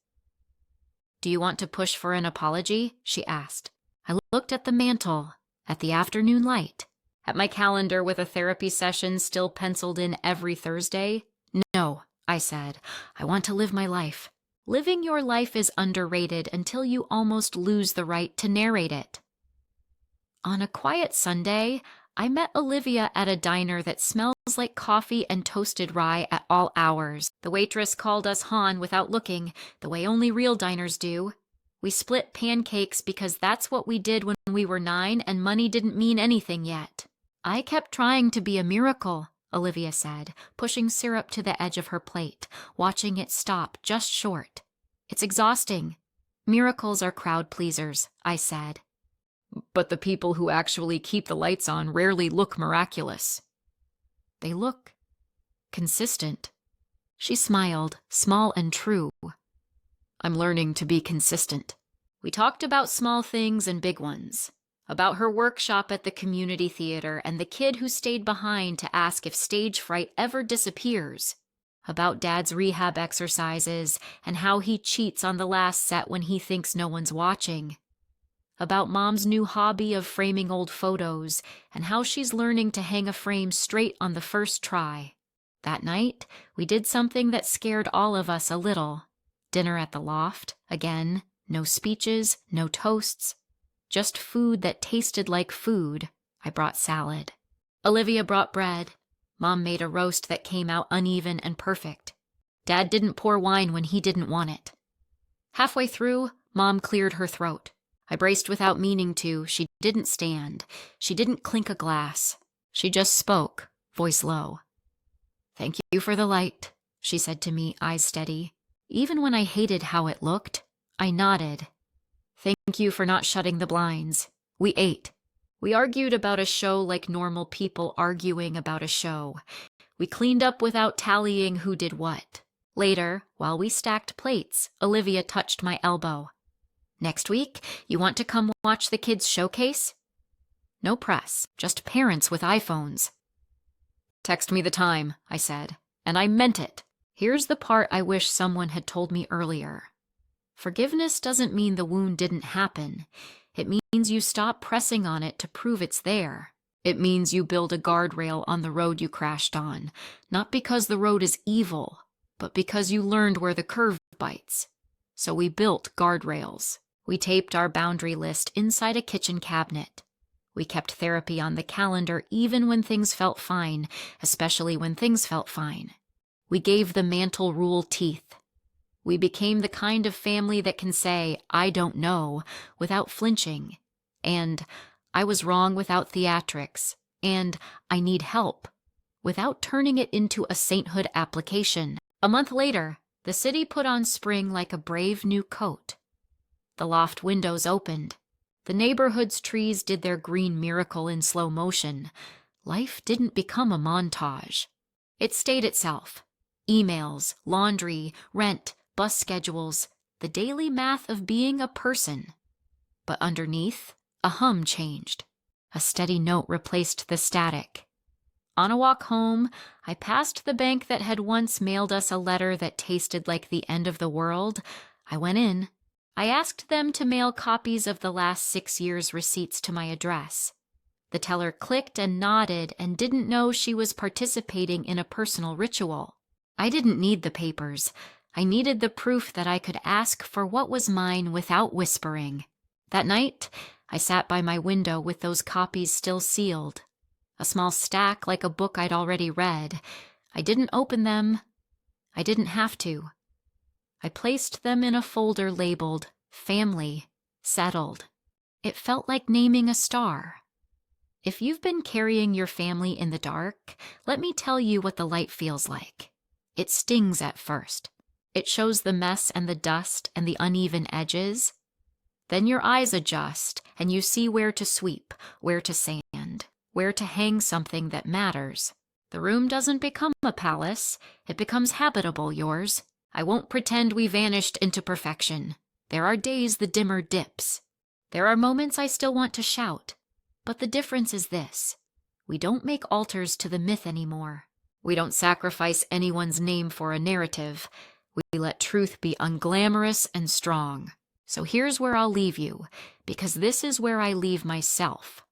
"Do you want to push for an apology?" she asked. I looked at the mantle, at the afternoon light, at my calendar with a therapy session still penciled in every Thursday. "No," I said. "I want to live my life." Living your life is underrated until you almost lose the right to narrate it. On a quiet Sunday, I met Olivia at a diner that smells like coffee and toasted rye at all hours. The waitress called us Han without looking, the way only real diners do. We split pancakes because that's what we did when we were 9 and money didn't mean anything yet. "I kept trying to be a miracle," Olivia said, pushing syrup to the edge of her plate, watching it stop just short. "It's exhausting." "Miracles are crowd pleasers," I said. "But the people who actually keep the lights on rarely look miraculous." "They look consistent." She smiled, small and true. "I'm learning to be consistent." We talked about small things and big ones. About her workshop at the community theater and the kid who stayed behind to ask if stage fright ever disappears. About Dad's rehab exercises and how he cheats on the last set when he thinks no one's watching. About Mom's new hobby of framing old photos and how she's learning to hang a frame straight on the first try. That night, we did something that scared all of us a little. Dinner at the loft, again, no speeches, no toasts. Just food that tasted like food. I brought salad. Olivia brought bread. Mom made a roast that came out uneven and perfect. Dad didn't pour wine when he didn't want it. Halfway through, Mom cleared her throat. I braced without meaning to. She didn't stand. She didn't clink a glass. She just spoke, voice low. "Thank you for the light," she said to me, eyes steady. Even when I hated how it looked, I nodded. "Thank you for not shutting the blinds." We ate. We argued about a show like normal people arguing about a show. We cleaned up without tallying who did what. Later, while we stacked plates, Olivia touched my elbow. "Next week, you want to come watch the kids' showcase?" No press, just parents with iPhones. "Text me the time," I said, and I meant it. Here's the part I wish someone had told me earlier. Forgiveness doesn't mean the wound didn't happen. It means you stop pressing on it to prove it's there. It means you build a guardrail on the road you crashed on, not because the road is evil, but because you learned where the curve bites. So we built guardrails. We taped our boundary list inside a kitchen cabinet. We kept therapy on the calendar even when things felt fine, especially when things felt fine. We gave the mantle rule teeth. We became the kind of family that can say, "I don't know," without flinching, and "I was wrong" without theatrics, and "I need help," without turning it into a sainthood application. A month later, the city put on spring like a brave new coat. The loft windows opened. The neighborhood's trees did their green miracle in slow motion. Life didn't become a montage. It stayed itself. Emails, laundry, rent, bus schedules, the daily math of being a person. But underneath, A hum changed. A steady note replaced the static. On a walk home, I passed the bank that had once mailed us a letter that tasted like the end of the world. I went in. I asked them to mail copies of the last 6 years' receipts to my address. The teller clicked and nodded and didn't know she was participating in a personal ritual. I didn't need the papers. I needed the proof that I could ask for what was mine without whispering. That night, I sat by my window with those copies still sealed. A small stack like a book I'd already read. I didn't open them. I didn't have to. I placed them in a folder labeled Family, Settled. It felt like naming a star. If you've been carrying your family in the dark, let me tell you what the light feels like. It stings at first. It shows the mess and the dust and the uneven edges. Then your eyes adjust and you see where to sweep, where to sand, where to hang something that matters. The room doesn't become a palace. It becomes habitable, yours. I won't pretend we vanished into perfection. There are days the dimmer dips. There are moments I still want to shout. But the difference is this. We don't make altars to the myth anymore. We don't sacrifice anyone's name for a narrative. We let truth be unglamorous and strong. So here's where I'll leave you, because this is where I leave myself.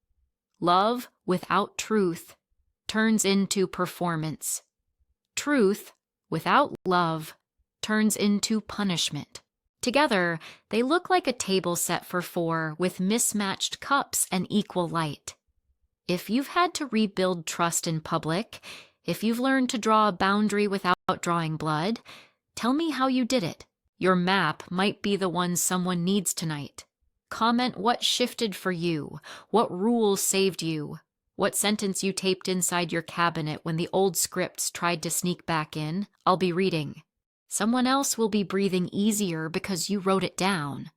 Love without truth turns into performance. Truth without love turns into punishment. Together, they look like a table set for 4 with mismatched cups and equal light. If you've had to rebuild trust in public, if you've learned to draw a boundary without drawing blood, tell me how you did it. Your map might be the one someone needs tonight. Comment what shifted for you, what rule saved you, what sentence you taped inside your cabinet when the old scripts tried to sneak back in. I'll be reading. Someone else will be breathing easier because you wrote it down.